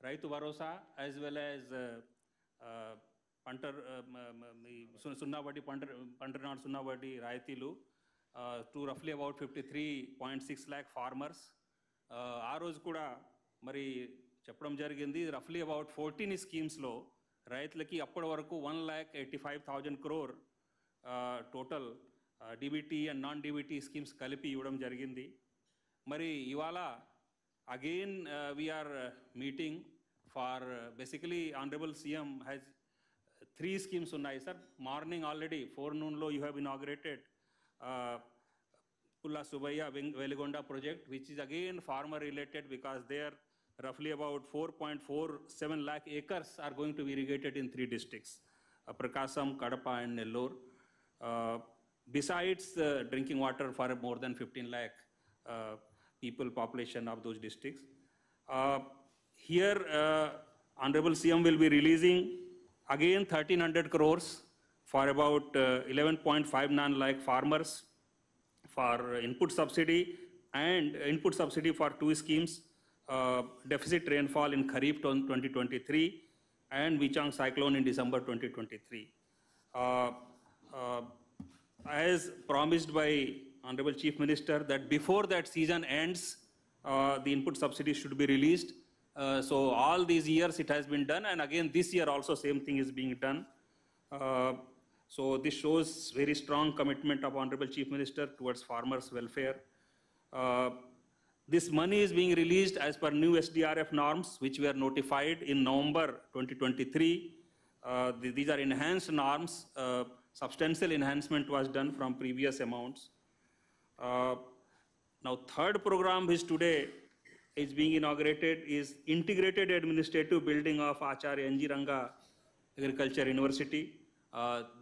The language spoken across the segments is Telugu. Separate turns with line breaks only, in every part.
Raitu Bharosa as well as Punter Sunnavadi Punter Sunnavadi Raitilu to roughly about 53.6 lakh farmers. ఆ రోజు కూడా మరి చెప్పడం జరిగింది roughly about 14 schemes లో రైతులకి అప్పటి వరకు 1,85,000 crore total DBT and non DBT schemes కలిపి ఇవ్వడం జరిగింది. మరి ఇవాళ again we are meeting for basically honourable CM has 3 schemes ఉన్నాయి సార్. మార్నింగ్ ఆల్రెడీ ఫోర్నూన్లో you have inaugurated Pulla Subaya Veligonda project, which is again farmer related because there roughly about 4.47 lakh acres are going to be irrigated in 3 districts, Prakasam, Kadapa and Nellore. Besides drinking water for more than 15 lakh people population of those districts. Here Honorable CM will be releasing again 1,300 crores for about 11.59 lakh farmers for input subsidy and input subsidy for 2 schemes, deficit rainfall in Kharif 2023 and Vichang cyclone in December 2023. As promised by Honorable Chief Minister that before that season ends, the input subsidy should be released. So all these years it has been done, and again this year also same thing is being done. So this shows very strong commitment of Honorable Chief Minister towards farmers' welfare. This money is being released as per new SDRF norms, which were notified in November 2023. These are enhanced norms. Substantial enhancement was done from previous amounts. Now, third program which today is being inaugurated is integrated administrative building of Acharya N.G. Ranga Agriculture University.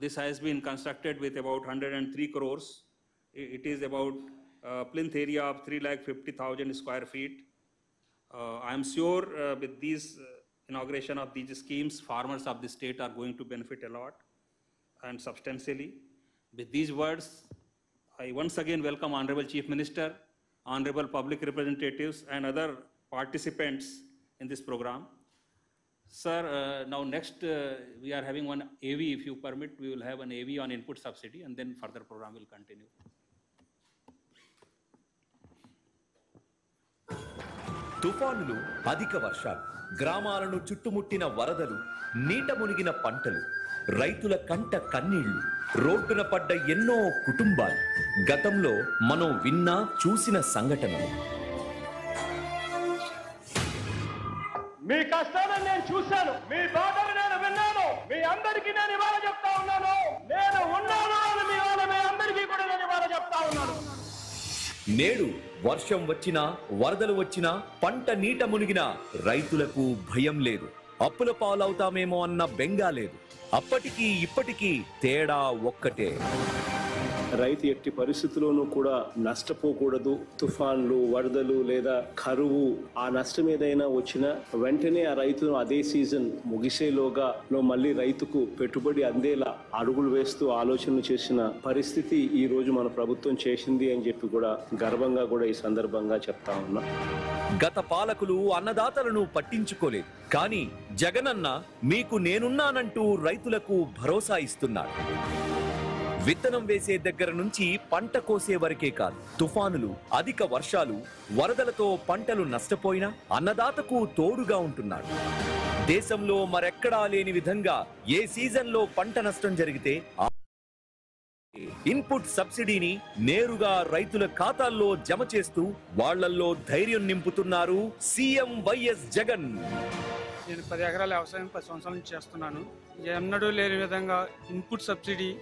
This has been constructed with about 103 crores. It is about plinth area of 350,000 square feet. I am sure with these inauguration of these schemes, farmers of the state are going to benefit a lot and substantially. With these words, I once again welcome Honorable Chief Minister, Honorable Public Representatives and other participants in this program. Sir, now next we are having one AV, if you permit, we will have an AV on input subsidy and then further program will continue.
తుఫానులు, అధిక వర్షాలు, గ్రామాలను చుట్టుముట్టిన వరదలు, నీట మునిగిన పంటలు, రైతుల కంట కన్నీళ్లు, రోడ్డున పడ్డ ఎన్నో కుటుంబాలు, గతంలో మనం విన్నా చూసిన సంఘటనలు.
మీ కష్టాలను నేను చూశాను, మీ బాధలు నేను విన్నాను, మీ అందరికీ నేను ఇవాళ చెప్తా ఉన్నాను, నేను ఉన్నాను అని మీ అందరికీ కూడా నేను ఇవాళ చెప్తా ఉన్నాను.
నేడు వర్షం వచ్చినా, వరదలు వచ్చినా, పంట నీట మునిగినా రైతులకు భయం లేదు. అప్పుల పాలవుతామేమో అన్న బెంగా లేదు. అప్పటికీ ఇప్పటికీ తేడా ఒక్కటే.
రైతు ఎట్టి పరిస్థితుల్లోనూ కూడా నష్టపోకూడదు. తుఫాన్లు, వరదలు లేదా కరువు ఆ నష్టం ఏదైనా వచ్చినా వెంటనే ఆ రైతును అదే సీజన్ ముగిసేలోగా మళ్ళీ రైతుకు పెట్టుబడి అందేలా అడుగులు వేస్తూ ఆలోచనలు చేసిన పరిస్థితి ఈ రోజు మన ప్రభుత్వం చేసింది అని చెప్పి కూడా గర్వంగా కూడా ఈ సందర్భంగా చెప్తా ఉన్నా.
గత పాలకులు అన్నదాతలను పట్టించుకోలేదు. కానీ జగనన్న మీకు నేనున్నానంటూ రైతులకు భరోసా ఇస్తున్నాడు. విత్తనం వేసే దగ్గర నుంచి పంట కోసే వరకే కాదు, తుఫానులు, అధిక వర్షాలు, వరదలతో పంటలు నష్టపోయినా అన్నదాతకు తోడుగా ఉంటున్నాడు. దేశంలో మరెక్కడా లేని విధంగా ఏ సీజన్లో పంట నష్టం జరిగితే ఇన్పుట్ సబ్సిడీని నేరుగా రైతుల ఖాతాల్లో జమ చేస్తూ వాళ్లల్లో ధైర్యం నింపుతున్నారు సీఎం వైఎస్ జగన్.
నేను 10 ఎకరాల వ్యవసాయం 10 సంవత్సరాల నుంచి చేస్తున్నాను. ఎన్నడూ లేని విధంగా ఇన్పుట్ సబ్సిడీ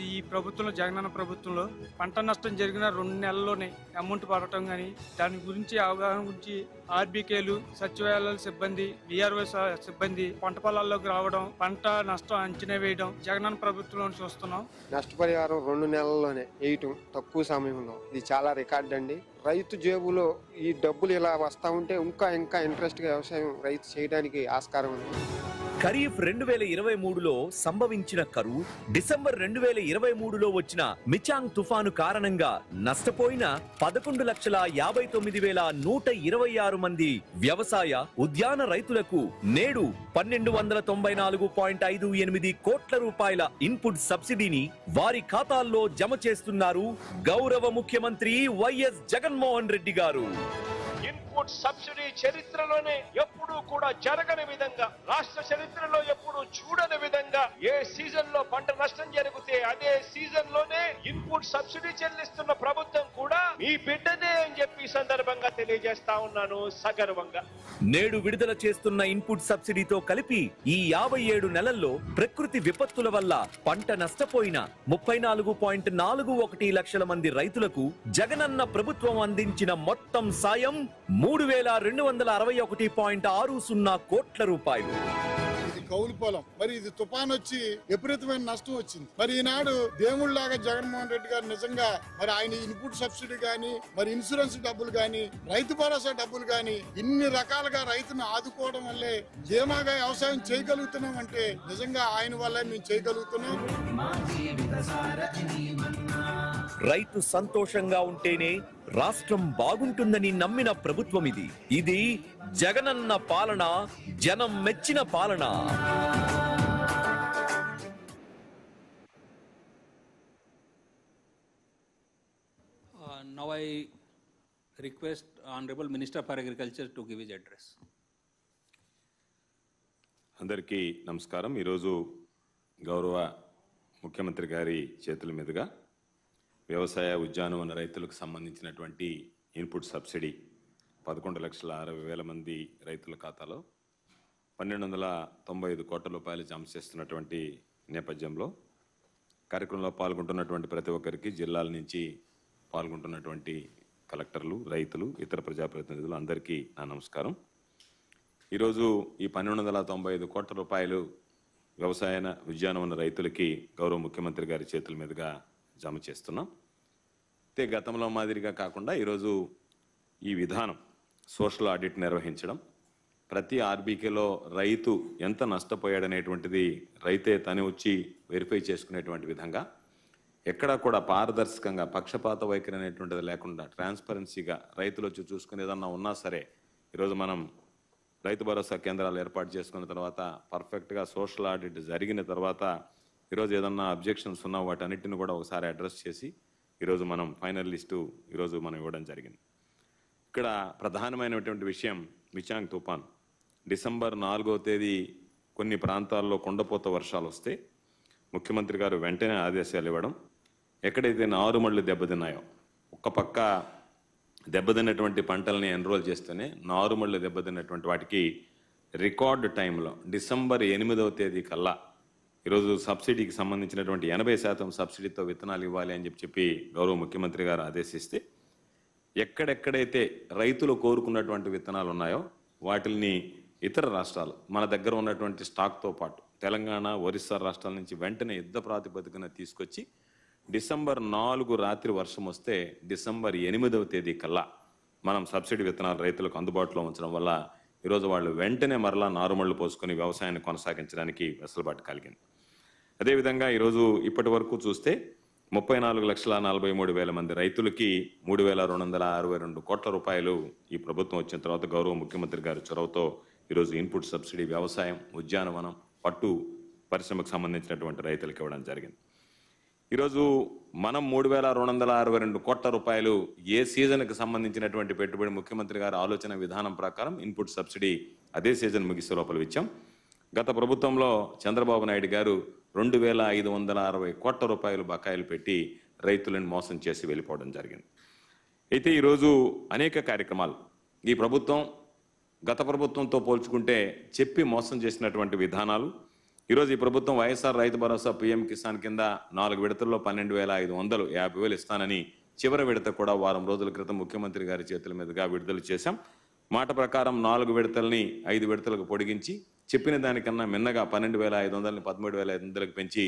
ఈ ప్రభుత్వంలో, జగనన్న ప్రభుత్వంలో పంట నష్టం జరిగిన 2 నెలల్లోనే అమౌంట్ పడటం కానీ, దాని గురించి అవగాహన గురించి ఆర్బీకేలు, సచివాలయాల సిబ్బంది, విఆర్ఓ సిబ్బంది పంట పొలాల్లోకి రావడం, పంట నష్టం అంచనా వేయడం జగనన్న ప్రభుత్వంలో చూస్తున్నాం.
నష్టపరిహారం 2 నెలల్లోనే వేయటం తక్కువ సమయంలో, ఇది చాలా రికార్డ్ అండి. రైతు జేబులో ఈ డబ్బులు ఇలా వస్తా ఉంటే ఇంకా ఇంట్రెస్ట్ గా వ్యవసాయం రైతు చేయడానికి ఆస్కారం ఉంది.
ఖరీఫ్ 2023లో సంభవించిన కరువు, డిసెంబర్ 2023లో వచ్చిన మిచాంగ్ తుఫాను కారణంగా నష్టపోయిన 11,59,126 మంది వ్యవసాయ ఉద్యాన రైతులకు నేడు 1294.58 కోట్ల రూపాయల ఇన్పుట్ సబ్సిడీని వారి ఖాతాల్లో జమ చేస్తున్నారు గౌరవ ముఖ్యమంత్రి వైఎస్ జగన్మోహన్ రెడ్డి గారు.
ఇన్పుట్ సబ్సిడీ చరిత్రలోనే ఎప్పుడూ కూడా జరగని విధంగా, రాష్ట్ర చరిత్రలో ఎప్పుడూ చూడని విధంగా ఏ సీజన్ లో పంట నష్టం జరిగితే అదే సీజన్ లోనే ఇన్పుట్ సబ్సిడీ చెల్లిస్తున్న ప్రభుత్వం కూడా మీ బిడ్డనే అని చెప్పి ఈ సందర్భంగా తెలియజేస్తా ఉన్నాను సగర్వంగా.
నేడు విడుదల చేస్తున్న ఇన్పుట్ సబ్సిడీతో కలిపి ఈ 57 నెలల్లో ప్రకృతి విపత్తుల వల్ల పంట నష్టపోయిన 34.41 లక్షల మంది రైతులకు జగనన్న ప్రభుత్వం అందించిన మొత్తం సాయం 3261.60 కోట్ల రూపాయలు.
ఇది కౌలు పొలం, మరి ఇది తుఫాన్ వచ్చి విపరీతమైన నష్టం వచ్చింది. మరి ఈనాడు దేవుళ్లాగా జగన్మోహన్ రెడ్డి గారు నిజంగా మరి ఆయన ఇన్పుట్ సబ్సిడీ గాని, మరి ఇన్సూరెన్స్ డబ్బులు గాని, రైతు భరోసా డబ్బులు గాని, ఇన్ని రకాలుగా రైతును ఆదుకోవడం వల్లే ధీమాగా వ్యవసాయం చేయగలుగుతున్నాం అంటే నిజంగా ఆయన వల్లే మేము చేయగలుగుతున్నాం.
రైతు సంతోషంగా ఉంటేనే రాష్ట్రం బాగుంటుందని నమ్మిన ప్రభుత్వం ఇది. ఇది జగనన్న పాలన, జనం మెచ్చిన పాలన.
Now I request Honorable Minister for Agriculture to give his address.
అందరికీ నమస్కారం. ఈరోజు గౌరవ ముఖ్యమంత్రి గారి చేతుల మీదుగా వ్యవసాయ ఉద్యానవన రైతులకు సంబంధించినటువంటి ఇన్పుట్ సబ్సిడీ 11,60,000 మంది రైతుల ఖాతాలో 1,295 కోట్ల రూపాయలు జమ చేస్తున్నటువంటి నేపథ్యంలో కార్యక్రమంలో పాల్గొంటున్నటువంటి ప్రతి ఒక్కరికి, జిల్లాల నుంచి పాల్గొంటున్నటువంటి కలెక్టర్లు, రైతులు, ఇతర ప్రజాప్రతినిధులు అందరికీ నా నమస్కారం. ఈరోజు ఈ 1,295 కోట్ల రూపాయలు వ్యవసాయ ఉద్యానవన రైతులకి గౌరవ ముఖ్యమంత్రి గారి చేతుల మీదుగా జమ చేస్తున్నాం. అయితే గతంలో మాదిరిగా కాకుండా ఈరోజు ఈ విధానం సోషల్ ఆడిట్ నిర్వహించడం, ప్రతి ఆర్బీకేలో రైతు ఎంత నష్టపోయాడనేటువంటిది రైతే తను వచ్చి వెరిఫై చేసుకునేటువంటి విధంగా, ఎక్కడా కూడా పారదర్శకంగా పక్షపాత వైఖరి అనేటువంటిది లేకుండా ట్రాన్స్పరెన్సీగా రైతులు వచ్చి చూసుకుని ఏదన్నా ఉన్నా సరే, ఈరోజు మనం రైతు భరోసా కేంద్రాలు ఏర్పాటు చేసుకున్న తర్వాత పర్ఫెక్ట్గా సోషల్ ఆడిట్ జరిగిన తర్వాత ఈరోజు ఏదన్నా అబ్జెక్షన్స్ ఉన్నా వాటన్నిటిని కూడా ఒకసారి అడ్రస్ చేసి ఈరోజు మనం ఫైనల్ లిస్టు ఈరోజు మనం ఇవ్వడం జరిగింది. ఇక్కడ ప్రధానమైనటువంటి విషయం మిచాంగ్ తుఫాన్. డిసెంబర్ 4వ తేదీ కొన్ని ప్రాంతాల్లో కుండపోత వర్షాలు వస్తే ముఖ్యమంత్రి గారు వెంటనే ఆదేశాలు ఇవ్వడం, ఎక్కడైతే నారుమళ్ళు దెబ్బతిన్నాయో ఒక్క పక్క దెబ్బతిన్నటువంటి పంటల్ని ఎన్రోల్ చేస్తేనే నారుమళ్ళు దెబ్బతిన్నటువంటి వాటికి రికార్డు టైంలో డిసెంబర్ 8వ తేదీ కల్లా ఈరోజు సబ్సిడీకి సంబంధించినటువంటి 80% సబ్సిడీతో విత్తనాలు ఇవ్వాలి అని చెప్పి గౌరవ ముఖ్యమంత్రి గారు ఆదేశిస్తే, ఎక్కడెక్కడైతే రైతులు కోరుకున్నటువంటి విత్తనాలు ఉన్నాయో వాటిని ఇతర రాష్ట్రాలు మన దగ్గర ఉన్నటువంటి స్టాక్తో పాటు తెలంగాణ, ఒరిస్సా రాష్ట్రాల నుంచి వెంటనే యుద్ధ ప్రాతిపదికన తీసుకొచ్చి డిసెంబర్ 4 రాత్రి వర్షం వస్తే డిసెంబర్ 8వ తేదీ కల్లా మనం సబ్సిడీ విత్తనాలు రైతులకు అందుబాటులో ఉంచడం వల్ల ఈరోజు వాళ్ళు వెంటనే మరలా నారుమళ్ళు పోసుకొని వ్యవసాయాన్ని కొనసాగించడానికి వెసులుబాటు కలిగింది. అదేవిధంగా ఈరోజు ఇప్పటి వరకు చూస్తే 34,43,000 మంది రైతులకి 3,262 కోట్ల రూపాయలు ఈ ప్రభుత్వం వచ్చిన తర్వాత గౌరవ ముఖ్యమంత్రి గారి చొరవతో ఈరోజు ఇన్పుట్ సబ్సిడీ వ్యవసాయం, ఉద్యానవనం, పట్టు పరిశ్రమకు సంబంధించినటువంటి రైతులకు ఇవ్వడం జరిగింది. ఈరోజు మనం 3,262 కోట్ల రూపాయలు ఏ సీజన్కి సంబంధించినటువంటి పెట్టుబడి ముఖ్యమంత్రి గారి ఆలోచన విధానం ప్రకారం ఇన్పుట్ సబ్సిడీ అదే సీజన్ ముగిసే లోపల ఇచ్చాం. గత ప్రభుత్వంలో చంద్రబాబు నాయుడు గారు 2,560 కోట్ల రూపాయలు బకాయిలు పెట్టి రైతులను మోసం చేసి వెళ్ళిపోవడం జరిగింది. అయితే ఈరోజు అనేక కార్యక్రమాలు ఈ ప్రభుత్వం గత ప్రభుత్వంతో పోల్చుకుంటే చెప్పి మోసం చేసినటువంటి విధానాలు, ఈరోజు ఈ ప్రభుత్వం వైఎస్ఆర్ రైతు భరోసా పీఎం కిసాన్ కింద 4 విడతల్లో 12,500 50,000 ఇస్తానని చివరి విడత కూడా వారం రోజుల క్రితం ముఖ్యమంత్రి గారి చేతుల మీదుగా విడుదల చేశాం. మాట ప్రకారం 4 విడతల్ని 5 విడతలకు పొడిగించి చెప్పిన దానికన్నా మిన్నగా 12,500ని 13,500కి పెంచి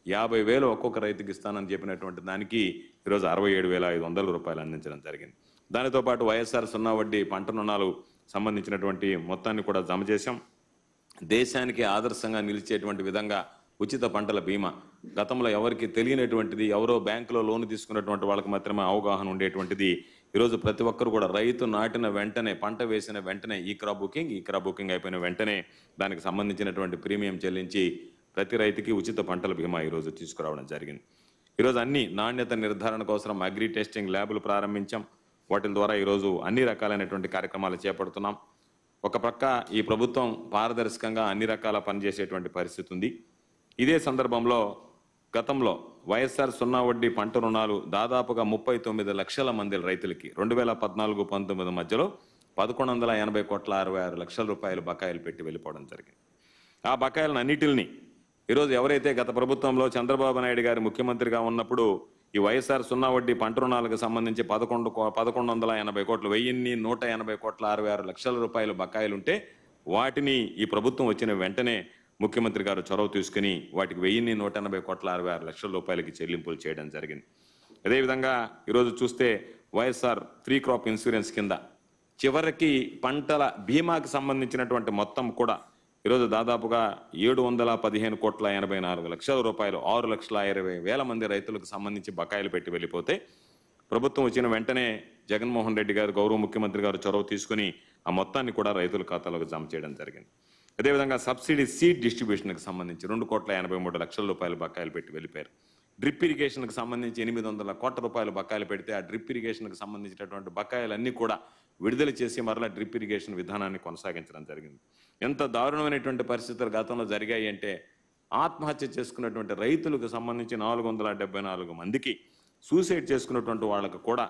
50,000 ఒక్కొక్క రైతుకి ఇస్తానని చెప్పినటువంటి దానికి ఈరోజు 67,500 రూపాయలు అందించడం జరిగింది. దానితో పాటు వైఎస్ఆర్ సున్నా వడ్డీ పంట రుణాలు సంబంధించినటువంటి మొత్తాన్ని కూడా జమ చేశాం. దేశానికి ఆదర్శంగా నిలిచేటువంటి విధంగా ఉచిత పంటల బీమా, గతంలో ఎవరికి తెలియనటువంటిది, ఎవరో బ్యాంకులో లోన్ తీసుకున్నటువంటి వాళ్ళకి మాత్రమే అవగాహన ఉండేటువంటిది ఈరోజు ప్రతి ఒక్కరు కూడా రైతు నాటిన వెంటనే, పంట వేసిన వెంటనే ఈ క్రాప్ బుకింగ్ అయిపోయిన వెంటనే దానికి సంబంధించినటువంటి ప్రీమియం చెల్లించి ప్రతి రైతుకి ఉచిత పంటల బీమా ఈరోజు తీసుకురావడం జరిగింది. ఈరోజు అన్ని నాణ్యత నిర్ధారణ కోసం అగ్రి టెస్టింగ్ ల్యాబులు ప్రారంభించాం. వాటి ద్వారా ఈరోజు అన్ని రకాలైనటువంటి కార్యక్రమాలు చేపడుతున్నాం. ఒక ప్రక్క ఈ ప్రభుత్వం పారదర్శకంగా అన్ని రకాల పనిచేసేటువంటి పరిస్థితి ఉంది. ఇదే సందర్భంలో గతంలో వైఎస్ఆర్ సున్నా వడ్డీ పంట రుణాలు దాదాపుగా 39 లక్షల మంది రైతులకి 2014-19 మధ్యలో 1180,66 లక్షల రూపాయలు బకాయిలు పెట్టి వెళ్ళిపోవడం జరిగింది. ఆ బకాయిలను అన్నిటిని ఈరోజు ఎవరైతే గత ప్రభుత్వంలో చంద్రబాబు నాయుడు గారు ముఖ్యమంత్రిగా ఉన్నప్పుడు ఈ వైఎస్ఆర్ సున్నా వడ్డీ పంట రుణాలకు సంబంధించి 1180 కోట్లు 1,180,66 లక్షల రూపాయలు బకాయిలుంటే వాటిని ఈ ప్రభుత్వం వచ్చిన వెంటనే ముఖ్యమంత్రి గారు చొరవ తీసుకుని వాటికి 1,180,66 లక్షల రూపాయలకి చెల్లింపులు చేయడం జరిగింది. అదేవిధంగా ఈరోజు చూస్తే వైఎస్ఆర్ ఫ్రీ క్రాప్ ఇన్సూరెన్స్ కింద చివరికి పంటల బీమాకి సంబంధించినటువంటి మొత్తం కూడా ఈరోజు దాదాపుగా 715,84 లక్షల రూపాయలు 6,20,000 మంది రైతులకు సంబంధించి బకాయిలు పెట్టి వెళ్ళిపోతే ప్రభుత్వం వచ్చిన వెంటనే జగన్మోహన్ రెడ్డి గారు గౌరవ ముఖ్యమంత్రి గారు చొరవ తీసుకుని ఆ మొత్తాన్ని కూడా రైతుల ఖాతాలోకి జమ చేయడం జరిగింది. అదేవిధంగా సబ్సిడీ సీడ్ డిస్ట్రిబ్యూషన్కి సంబంధించి 2,83 లక్షల రూపాయలు బకాయిలు పెట్టి వెళ్ళిపోయారు. డ్రిప్ ఇరిగేషన్కి సంబంధించి 800 కోట్ల రూపాయలు బకాయిలు పెడితే ఆ డ్రిప్ ఇరిగేషన్కి సంబంధించినటువంటి బకాయిలన్నీ కూడా విడుదల చేసి మరలా డ్రిప్ ఇరిగేషన్ విధానాన్ని కొనసాగించడం జరిగింది. ఎంత దారుణమైనటువంటి పరిస్థితులు గతంలో జరిగాయి అంటే ఆత్మహత్య చేసుకున్నటువంటి రైతులకు సంబంధించి 474 మందికి సూసైడ్ చేసుకున్నటువంటి వాళ్ళకు కూడా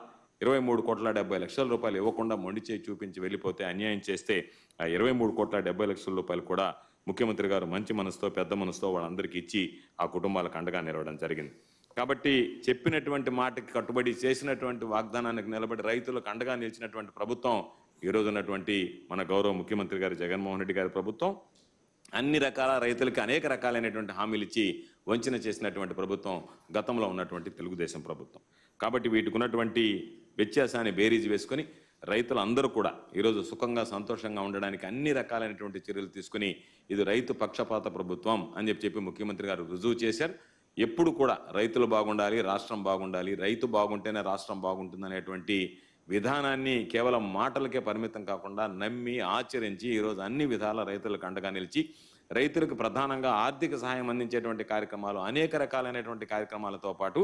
23,70 లక్షల రూపాయలు ఇవ్వకుండా మొండి చేయి చూపించి వెళ్ళిపోతే అన్యాయం చేస్తే ఆ 23,70 లక్షల రూపాయలు కూడా ముఖ్యమంత్రి గారు మంచి మనసుతో పెద్ద మనసుతో వాళ్ళందరికీ ఇచ్చి ఆ కుటుంబాలకు అండగా నిలవడం జరిగింది. కాబట్టి చెప్పినటువంటి మాటకి కట్టుబడి చేసినటువంటి వాగ్దానానికి నిలబడి రైతులకు అండగా నిలిచినటువంటి ప్రభుత్వం ఈరోజు ఉన్నటువంటి మన గౌరవ ముఖ్యమంత్రి గారు జగన్మోహన్ రెడ్డి గారి ప్రభుత్వం. అన్ని రకాల రైతులకి అనేక రకాలైనటువంటి హామీలు ఇచ్చి వంచన చేసినటువంటి ప్రభుత్వం గతంలో ఉన్నటువంటి తెలుగుదేశం ప్రభుత్వం. కాబట్టి వీటికి ఉన్నటువంటి వ్యత్యాసాన్ని బేరీజు వేసుకొని రైతులందరూ కూడా ఈరోజు సుఖంగా సంతోషంగా ఉండడానికి అన్ని రకాలైనటువంటి చర్యలు తీసుకుని ఇది రైతు పక్షపాత ప్రభుత్వం అని చెప్పి ముఖ్యమంత్రి గారు రుజువు చేశారు. ఎప్పుడు కూడా రైతులు బాగుండాలి, రాష్ట్రం బాగుండాలి, రైతు బాగుంటేనే రాష్ట్రం బాగుంటుందనేటువంటి విధానాన్ని కేవలం మాటలకే పరిమితం కాకుండా నమ్మి ఆచరించి ఈరోజు అన్ని విధాల రైతులకు అండగా నిలిచి రైతులకు ప్రధానంగా ఆర్థిక సహాయం అందించేటువంటి కార్యక్రమాలు అనేక రకాలైనటువంటి కార్యక్రమాలతో పాటు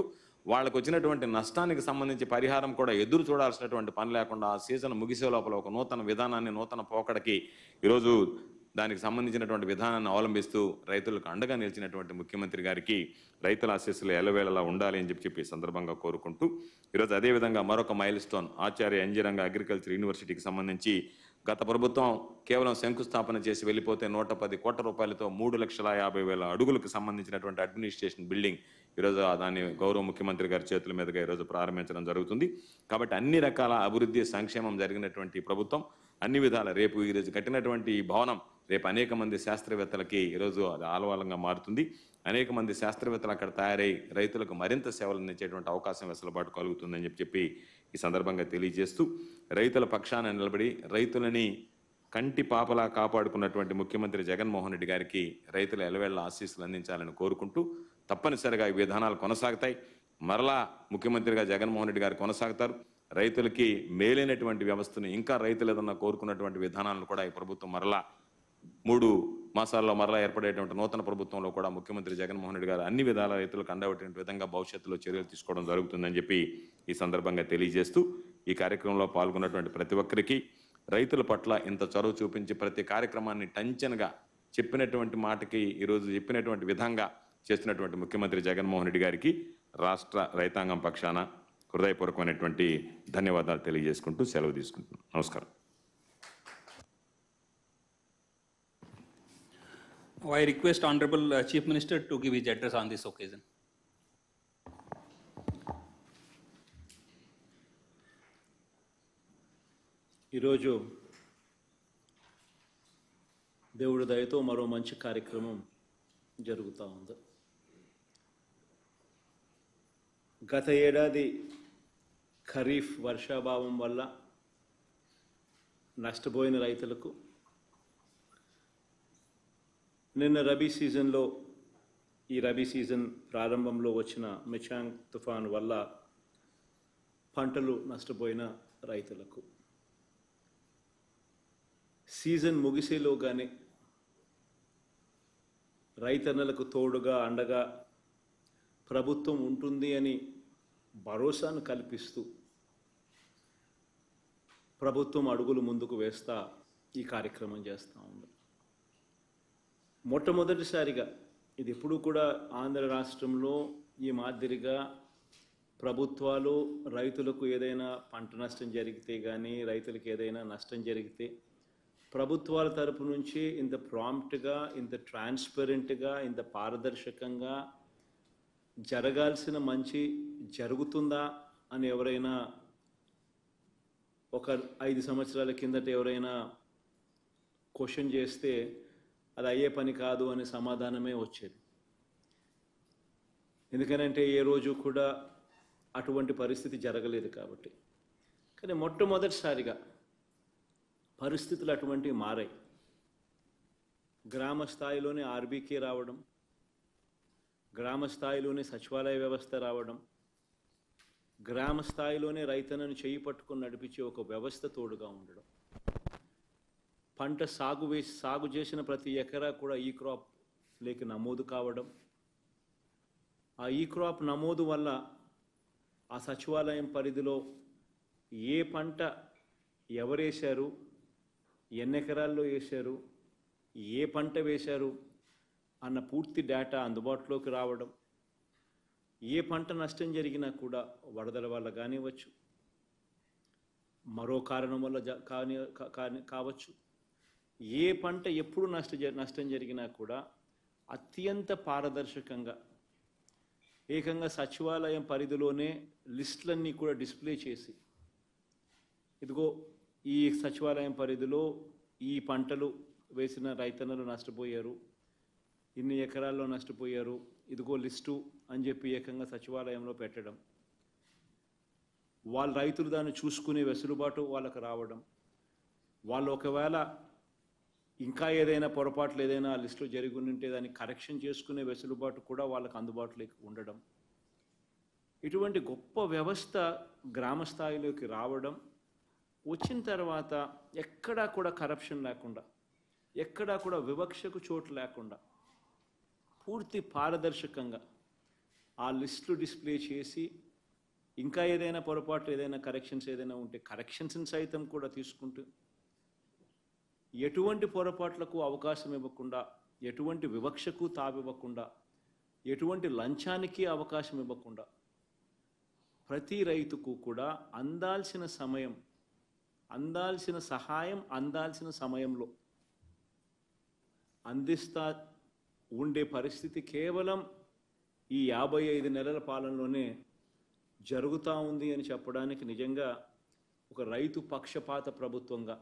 వాళ్ళకు వచ్చినటువంటి నష్టానికి సంబంధించి పరిహారం కూడా ఎదురు చూడాల్సినటువంటి పని లేకుండా ఆ సీజన్ ముగిసే లోపల ఒక నూతన విధానాన్ని నూతన పోకడకి ఈరోజు దానికి సంబంధించినటువంటి విధానాన్ని అవలంబిస్తూ రైతులకు అండగా నిలిచినటువంటి ముఖ్యమంత్రి గారికి రైతుల ఆశీస్సులు ఎల్లవేళలా ఉండాలి అని చెప్పి సందర్భంగా కోరుకుంటూ ఈరోజు అదేవిధంగా మరొక మైల్ స్టోన్ ఆచార్య ఎన్జీ రంగా అగ్రికల్చర్ యూనివర్సిటీకి సంబంధించి గత ప్రభుత్వం కేవలం శంకుస్థాపన చేసి వెళ్ళిపోతే 110 కోట్ల రూపాయలతో 3,50,000 అడుగులకు సంబంధించినటువంటి అడ్మినిస్ట్రేషన్ బిల్డింగ్ ఈరోజు దాన్ని గౌరవ ముఖ్యమంత్రి గారి చేతుల మీదుగా ఈరోజు ప్రారంభించడం జరుగుతుంది. కాబట్టి అన్ని రకాల అభివృద్ధి సంక్షేమం జరిగినటువంటి ప్రభుత్వం అన్ని విధాల రేపు ఈరోజు కట్టినటువంటి ఈ భవనం రేపు అనేక మంది శాస్త్రవేత్తలకి ఈరోజు అది ఆలవాలంగా మారుతుంది. అనేక మంది శాస్త్రవేత్తలు అక్కడ తయారై రైతులకు మరింత సేవలు అందించేటువంటి అవకాశం వెసులుబాటు కలుగుతుందని చెప్పి ఈ సందర్భంగా తెలియజేస్తూ రైతుల పక్షాన నిలబడి రైతులని కంటి పాపలా కాపాడుకున్నటువంటి ముఖ్యమంత్రి జగన్మోహన్ రెడ్డి గారికి రైతుల ఎలవేళ్ల ఆశీస్సులు అందించాలని కోరుకుంటూ తప్పనిసరిగా ఈ విధానాలు కొనసాగుతాయి. మరలా ముఖ్యమంత్రిగా జగన్మోహన్ రెడ్డి గారు కొనసాగుతారు. రైతులకి మేలైనటువంటి వ్యవస్థను ఇంకా రైతులు ఏదన్నా కోరుకున్నటువంటి విధానాలను కూడా ఈ ప్రభుత్వం మరలా 3 మాసాల్లో మరలా ఏర్పడేటువంటి నూతన ప్రభుత్వంలో కూడా ముఖ్యమంత్రి జగన్మోహన్ రెడ్డి గారు అన్ని విధాల రైతులకు అండబట్టిన విధంగా భవిష్యత్తులో చర్యలు తీసుకోవడం జరుగుతుందని చెప్పి ఈ సందర్భంగా తెలియజేస్తూ ఈ కార్యక్రమంలో పాల్గొన్నటువంటి ప్రతి ఒక్కరికి రైతుల పట్ల ఇంత చొరవ చూపించి ప్రతి కార్యక్రమాన్ని టంచనగా చెప్పినటువంటి మాటకి ఈరోజు చెప్పినటువంటి విధంగా చేస్తున్నటువంటి ముఖ్యమంత్రి జగన్మోహన్ రెడ్డి గారికి రాష్ట్ర రైతాంగం పక్షాన హృదయపూర్వకమైనటువంటి ధన్యవాదాలు తెలియజేసుకుంటూ సెలవు తీసుకుంటున్నాను. నమస్కారం.
I request Honorable Chief Minister to give his address on this occasion.
ఈరోజు దేవుడి దయతో మరో మంచి కార్యక్రమం జరుగుతూ ఉంది. గత ఏడాది ఖరీఫ్ వర్షాభావం వల్ల నష్టపోయిన రైతులకు నిన్న రబీ సీజన్లో ఈ రబీ సీజన్ ప్రారంభంలో వచ్చిన మిచాంగ్ తుఫాను వల్ల పంటలు నష్టపోయిన రైతులకు సీజన్ ముగిసేలోగానే రైతన్నలకు తోడుగా అండగా ప్రభుత్వం ఉంటుంది అని భరోసాను కల్పిస్తూ ప్రభుత్వం అడుగులు ముందుకు వేస్తా ఈ కార్యక్రమం చేస్తూ ఉంది. మొట్టమొదటిసారిగా ఇది ఎప్పుడూ కూడా ఆంధ్ర రాష్ట్రంలో ఈ మాదిరిగా ప్రభుత్వాలు రైతులకు ఏదైనా పంట నష్టం జరిగితే కానీ రైతులకు ఏదైనా నష్టం జరిగితే ప్రభుత్వాల తరపు నుంచి ఇంత ప్రాంప్ట్గా, ఇంత ట్రాన్స్పరెంట్గా, ఇంత పారదర్శకంగా జరగాల్సిన మంచి జరుగుతుందా అని ఎవరైనా ఒక 5 సంవత్సరాల కిందట ఎవరైనా క్వశ్చన్ చేస్తే అది అయ్యే పని కాదు అనే సమాధానమే వచ్చేది. ఎందుకనంటే ఏ రోజు కూడా అటువంటి పరిస్థితి జరగలేదు కాబట్టి. కానీ మొట్టమొదటిసారిగా పరిస్థితులు అటువంటివి మారాయి. గ్రామ స్థాయిలోనే ఆర్బీకే రావడం, గ్రామ స్థాయిలోనే సచివాలయ వ్యవస్థ రావడం, గ్రామ స్థాయిలోనే రైతన్నను చేయి పట్టుకొని నడిపించే ఒక వ్యవస్థ తోడుగా ఉండడం, పంట సాగు చేసిన ప్రతి ఎకరా కూడా ఈ క్రాప్ లేక నమోదు కావడం, ఆ ఈ క్రాప్ నమోదు వల్ల ఆ సచివాలయం పరిధిలో ఏ పంట ఎవరేశారు, ఎన్ని ఎకరాల్లో వేశారు, ఏ పంట వేశారు అన్న పూర్తి డేటా అందుబాటులోకి రావడం, ఏ పంట నష్టం జరిగినా కూడా వరదల వల్ల కానివ్వచ్చు, మరో కారణం వల్ల కావచ్చు, ఏ పంట ఎప్పుడు నష్టం జరిగినా కూడా అత్యంత పారదర్శకంగా ఏకంగా సచివాలయం పరిధిలోనే లిస్టులన్నీ కూడా డిస్ప్లే చేసి, ఇదిగో ఈ సచివాలయం పరిధిలో ఈ పంటలు వేసిన రైతన్నలు నష్టపోయారు, ఇన్ని ఎకరాల్లో నష్టపోయారు, ఇదిగో లిస్టు అని చెప్పి ఏకంగా సచివాలయంలో పెట్టడం, వాళ్ళ రైతులు దాన్ని చూసుకునే వెసులుబాటు వాళ్ళకు రావడం, వాళ్ళు ఒకవేళ ఇంకా ఏదైనా పొరపాట్లు ఏదైనా ఆ లిస్టులో జరిగి ఉంటే దాన్ని కరెక్షన్ చేసుకునే వెసులుబాటు కూడా వాళ్ళకు అందుబాటులోకి ఉండడం, ఇటువంటి గొప్ప వ్యవస్థ గ్రామ స్థాయిలోకి రావడం, వచ్చిన తర్వాత ఎక్కడా కూడా కరప్షన్ లేకుండా, ఎక్కడా కూడా వివక్షకు చోటు లేకుండా పూర్తి పారదర్శకంగా ఆ లిస్టులు డిస్ప్లే చేసి, ఇంకా ఏదైనా పొరపాటు ఏదైనా కరెక్షన్స్ ఏదైనా ఉంటే కరెక్షన్స్ని సైతం కూడా తీసుకుంటూ, ఎటువంటి పొరపాట్లకు అవకాశం ఇవ్వకుండా, ఎటువంటి వివక్షకు తావివ్వకుండా, ఎటువంటి లంచానికి అవకాశం ఇవ్వకుండా ప్రతి రైతుకు కూడా అందాల్సిన సమయం, అందాల్సిన సహాయం అందాల్సిన సమయంలో అందిస్తా ఉండే పరిస్థితి కేవలం ఈ 55 నెలల పాలనలోనే జరుగుతూ ఉంది అని చెప్పడానికి నిజంగా ఒక రైతు పక్షపాత ప్రభుత్వంగా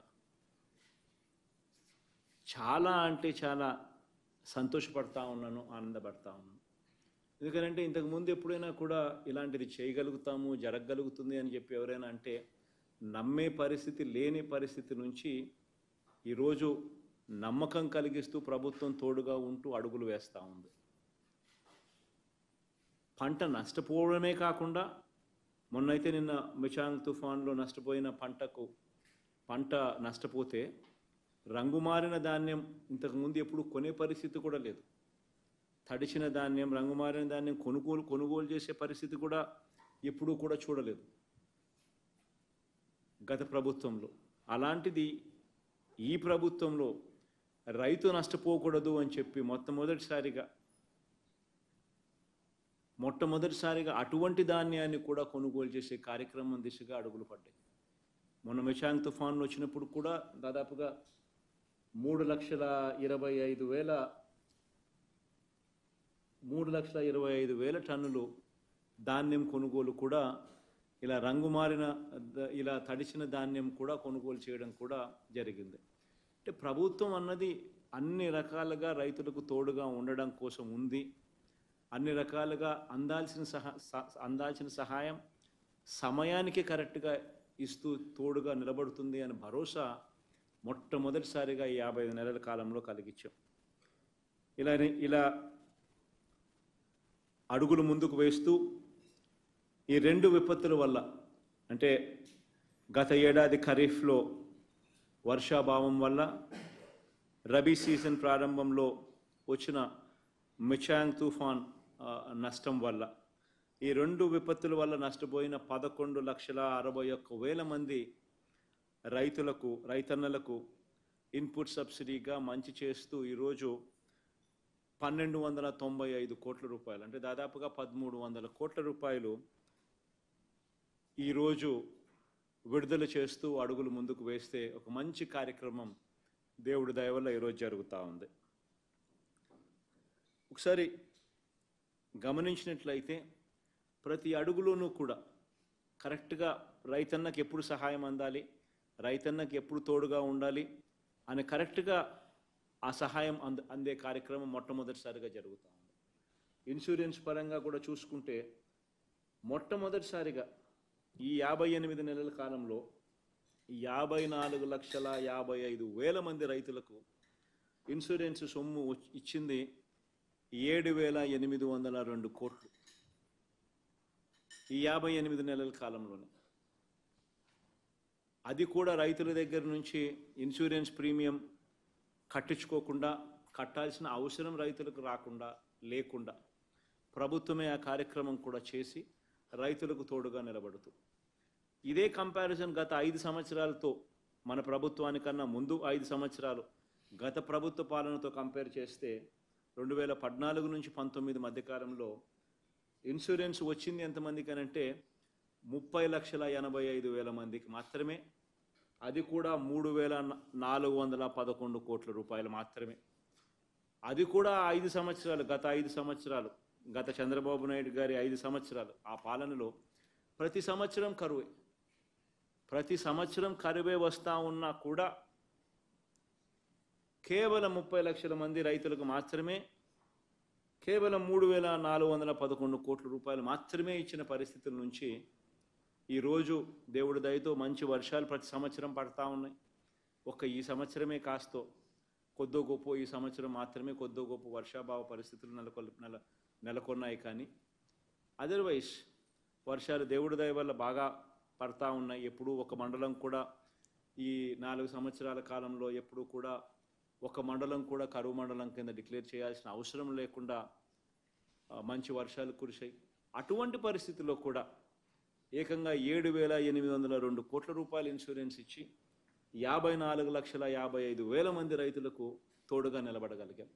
చాలా అంటే చాలా సంతోషపడతా ఉన్నాను, ఆనందపడతా ఉన్నాను. ఎందుకంటే ఇంతకుముందు ఎప్పుడైనా కూడా ఇలాంటిది చేయగలుగుతాము, జరగగలుగుతుంది అని చెప్పి ఎవరైనా అంటే నమ్మే పరిస్థితి లేని పరిస్థితి నుంచి ఈరోజు నమ్మకం కలిగిస్తూ ప్రభుత్వం తోడుగా ఉంటూ అడుగులు వేస్తూ ఉంది. పంట నష్టపోవడమే కాకుండా మొన్నైతే నిన్న మిచాంగ్ తుఫాన్లో నష్టపోయిన పంట నష్టపోతే రంగుమారిన ధాన్యం ఇంతకుముందు ఎప్పుడు కొనే పరిస్థితి కూడా లేదు. తడిచిన ధాన్యం, రంగుమారిన ధాన్యం కొనుగోలు చేసే పరిస్థితి కూడా ఎప్పుడూ కూడా చూడలేదు గత ప్రభుత్వంలో. అలాంటిది ఈ ప్రభుత్వంలో రైతు నష్టపోకూడదు అని చెప్పి మొట్టమొదటిసారిగా అటువంటి ధాన్యాన్ని కూడా కొనుగోలు చేసే కార్యక్రమం దిశగా అడుగులు పడ్డాయి. మొన్న మిచాంగ్ తుఫాన్లు వచ్చినప్పుడు కూడా దాదాపుగా 3,25,000 టన్నులు ధాన్యం కొనుగోలు కూడా ఇలా రంగుమారిన ఇలా తడిసిన ధాన్యం కూడా కొనుగోలు చేయడం కూడా జరిగింది. అంటే ప్రభుత్వం అన్నది అన్ని రకాలుగా రైతులకు తోడుగా ఉండడం కోసం ఉంది. అన్ని రకాలుగా అందాల్సిన సహాయం సమయానికి కరెక్ట్గా ఇస్తూ తోడుగా నిలబడుతుంది అని భరోసా మొట్టమొదటిసారిగా ఈ 55 నెలల కాలంలో కలిగించాం. ఇలా అడుగులు ముందుకు వేస్తూ ఈ 2 విపత్తుల వల్ల అంటే గత ఏడాది ఖరీఫ్లో వర్షాభావం వల్ల, రబీ సీజన్ ప్రారంభంలో వచ్చిన మిచాంగ్ తుఫాన్ నష్టం వల్ల, ఈ రెండు విపత్తుల వల్ల నష్టపోయిన 11,61,000 మంది రైతన్నలకు ఇన్పుట్ సబ్సిడీగా మంచి చేస్తూ ఈరోజు 1,295 కోట్ల రూపాయలు, అంటే దాదాపుగా 1,300 కోట్ల రూపాయలు ఈరోజు విడుదల చేస్తూ అడుగులు ముందుకు వేస్తే ఒక మంచి కార్యక్రమం దేవుడి దయ వల్ల ఈరోజు జరుగుతూ ఉంది. ఒకసారి గమనించినట్లయితే ప్రతి అడుగులోనూ కూడా కరెక్ట్గా రైతన్నకి ఎప్పుడు సహాయం అందాలి, రైతన్నకి ఎప్పుడు తోడుగా ఉండాలి అని కరెక్ట్గా ఆ సహాయం అందే కార్యక్రమం మొట్టమొదటిసారిగా జరుగుతూ ఉంది. ఇన్సూరెన్స్ పరంగా కూడా చూసుకుంటే మొట్టమొదటిసారిగా ఈ 58 నెలల కాలంలో 54,55,000 మంది రైతులకు ఇన్సూరెన్స్ సొమ్ము ఇచ్చింది 7,802 కోట్లు ఈ 58 నెలల కాలంలోనే. అది కూడా రైతుల దగ్గర నుంచి ఇన్సూరెన్స్ ప్రీమియం కట్టించుకోకుండా, కట్టాల్సిన అవసరం రైతులకు లేకుండా ప్రభుత్వమే ఆ కార్యక్రమం కూడా చేసి రైతులకు తోడుగా నిలబడుతూ, ఇదే కంపారిజన్ గత 5 సంవత్సరాలతో, మన ప్రభుత్వానికన్నా ముందు 5 సంవత్సరాలు గత ప్రభుత్వ పాలనతో కంపేర్ చేస్తే 2014 నుంచి 19 మధ్యకాలంలో ఇన్సూరెన్స్ వచ్చింది ఎంతమందికి అనంటే 30,85,000 మందికి మాత్రమే. అది కూడా 3,411 కోట్ల రూపాయలు మాత్రమే. అది కూడా 5 సంవత్సరాలు, గత 5 సంవత్సరాలు, గత చంద్రబాబు నాయుడు గారి 5 సంవత్సరాలు ఆ పాలనలో ప్రతి సంవత్సరం కరువే వస్తూ ఉన్నా కూడా కేవలం 30 లక్షల మంది రైతులకు మాత్రమే కేవలం 3,411 కోట్ల రూపాయలు మాత్రమే ఇచ్చిన పరిస్థితుల నుంచి ఈరోజు దేవుడి దయతో మంచి వర్షాలు ప్రతి సంవత్సరం పడతా ఉన్నాయి. ఈ సంవత్సరమే కాస్తో కొద్దో గొప్ప, ఈ సంవత్సరం మాత్రమే కొద్దో గొప్ప వర్షాభావ పరిస్థితులు నెలకొన్నాయి. కానీ అదర్వైజ్ వర్షాలు దేవుడి దయ వల్ల బాగా పడతా ఉన్నాయి. ఎప్పుడూ ఒక మండలం కూడా ఈ 4 సంవత్సరాల కాలంలో ఎప్పుడూ కూడా ఒక మండలం కూడా కరువు మండలం కింద డిక్లేర్ చేయాల్సిన అవసరం లేకుండా మంచి వర్షాలు కురిశాయి. అటువంటి పరిస్థితుల్లో కూడా ఏకంగా 7,802 కోట్ల రూపాయల ఇన్సూరెన్స్ ఇచ్చి 54,55,000 మంది రైతులకు తోడుగా నిలబడగలిగాం.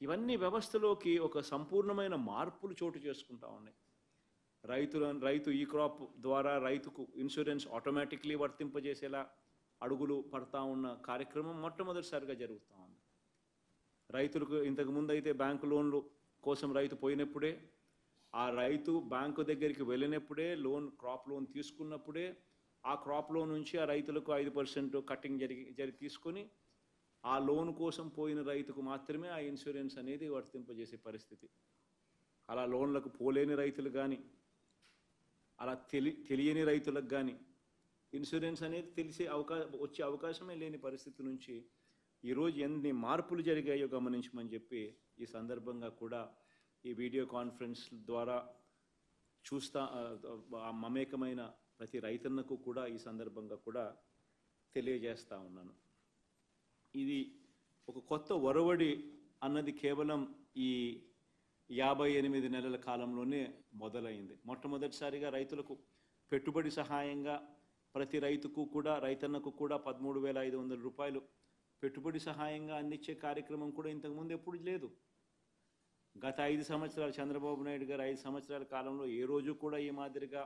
ఇవన్నీ వ్యవస్థలోకి ఒక సంపూర్ణమైన మార్పులు చోటు చేసుకుంటా ఉన్నాయి. రైతు ఈ క్రాప్ ద్వారా రైతుకు ఇన్సూరెన్స్ ఆటోమేటిక్లీ వర్తింపజేసేలా అడుగులు పడతా ఉన్న కార్యక్రమం మొట్టమొదటిసారిగా జరుగుతూ ఉంది. రైతులకు ఇంతకుముందు అయితే బ్యాంకు లోన్లు కోసం రైతు పోయినప్పుడే, ఆ రైతు బ్యాంకు దగ్గరికి వెళ్ళినప్పుడే, క్రాప్ లోన్ తీసుకున్నప్పుడే ఆ క్రాప్ లోన్ నుంచి ఆ రైతులకు 5% కట్టింగ్ తీసుకొని ఆ లోన్ కోసం పోయిన రైతుకు మాత్రమే ఆ ఇన్సూరెన్స్ అనేది వర్తింపజేసే పరిస్థితి. అలా లోన్లకు పోలేని రైతులు కానీ, అలా తెలియని రైతులకు కానీ ఇన్సూరెన్స్ అనేది వచ్చే అవకాశమే లేని పరిస్థితి నుంచి ఈరోజు ఎన్ని మార్పులు జరిగాయో గమనించమని చెప్పి ఈ సందర్భంగా కూడా ఈ వీడియో కాన్ఫరెన్స్ ద్వారా మమేకమైన ప్రతి రైతన్నకు కూడా ఈ సందర్భంగా కూడా తెలియజేస్తా ఉన్నాను. ఇది ఒక కొత్త ఒరవడి అన్నది కేవలం ఈ 58 నెలల కాలంలోనే మొదలైంది. మొట్టమొదటిసారిగా రైతులకు పెట్టుబడి సహాయంగా ప్రతి రైతన్నకు కూడా 13,500 రూపాయలు పెట్టుబడి సహాయంగా అందించే కార్యక్రమం కూడా ఇంతకుముందు ఎప్పుడు లేదు. గత 5 సంవత్సరాలు చంద్రబాబు నాయుడు గారు 5 సంవత్సరాల కాలంలో ఏ రోజు కూడా ఈ మాదిరిగా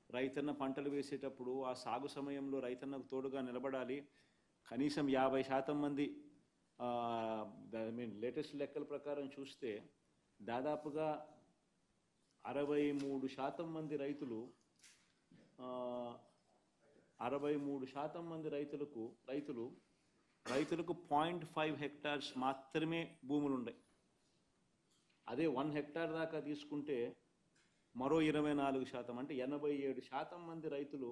రైతన్న పంటలు వేసేటప్పుడు ఆ సాగు సమయంలో రైతన్నకు తోడుగా నిలబడాలి, కనీసం 50% మంది, లేటెస్ట్ లెక్కల ప్రకారం చూస్తే దాదాపుగా 63% మంది రైతులు 63% మంది రైతులకు 0.5 హెక్టార్స్ మాత్రమే భూములు ఉన్నాయి. అదే 1 హెక్టార్ దాకా తీసుకుంటే మరో 24%, అంటే 87% మంది రైతులు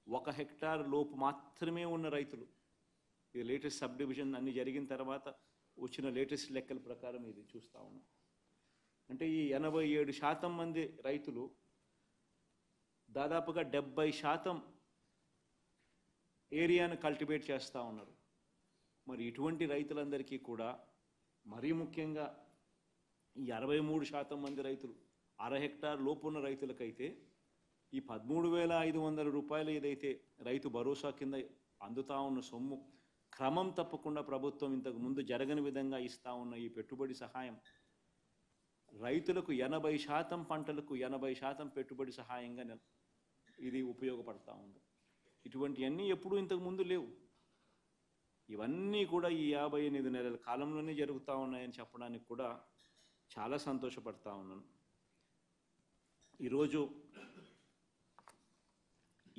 1 హెక్టార్ లోపు మాత్రమే ఉన్న రైతులు. ఇది లేటెస్ట్ సబ్ డివిజన్ అన్ని జరిగిన తర్వాత వచ్చిన లేటెస్ట్ లెక్కల ప్రకారం ఇది చూస్తూ ఉన్నాం. అంటే ఈ 87% మంది రైతులు
దాదాపుగా 70% ఏరియాను కల్టివేట్ చేస్తూ ఉన్నారు. మరి ఇటువంటి రైతులందరికీ కూడా మరీ ముఖ్యంగా ఈ 63% మంది రైతులు 1/2 హెక్టార్ లోపున్న రైతులకైతే ఈ 13,500 రూపాయలు ఏదైతే రైతు భరోసా కింద అందుతా ఉన్న సొమ్ము క్రమం తప్పకుండా ప్రభుత్వం ఇంతకు ముందు జరగని విధంగా ఇస్తూ ఉన్న ఈ పెట్టుబడి సహాయం రైతులకు 80% పంటలకు 80% పెట్టుబడి సహాయంగా ఇది ఉపయోగపడతా ఉంది. ఇటువంటివన్నీ ఎప్పుడూ ఇంతకు ముందు లేవు. ఇవన్నీ కూడా ఈ 58 నెలల కాలంలోనే జరుగుతూ ఉన్నాయని చెప్పడానికి కూడా చాలా సంతోషపడతా ఉన్నాను. ఈరోజు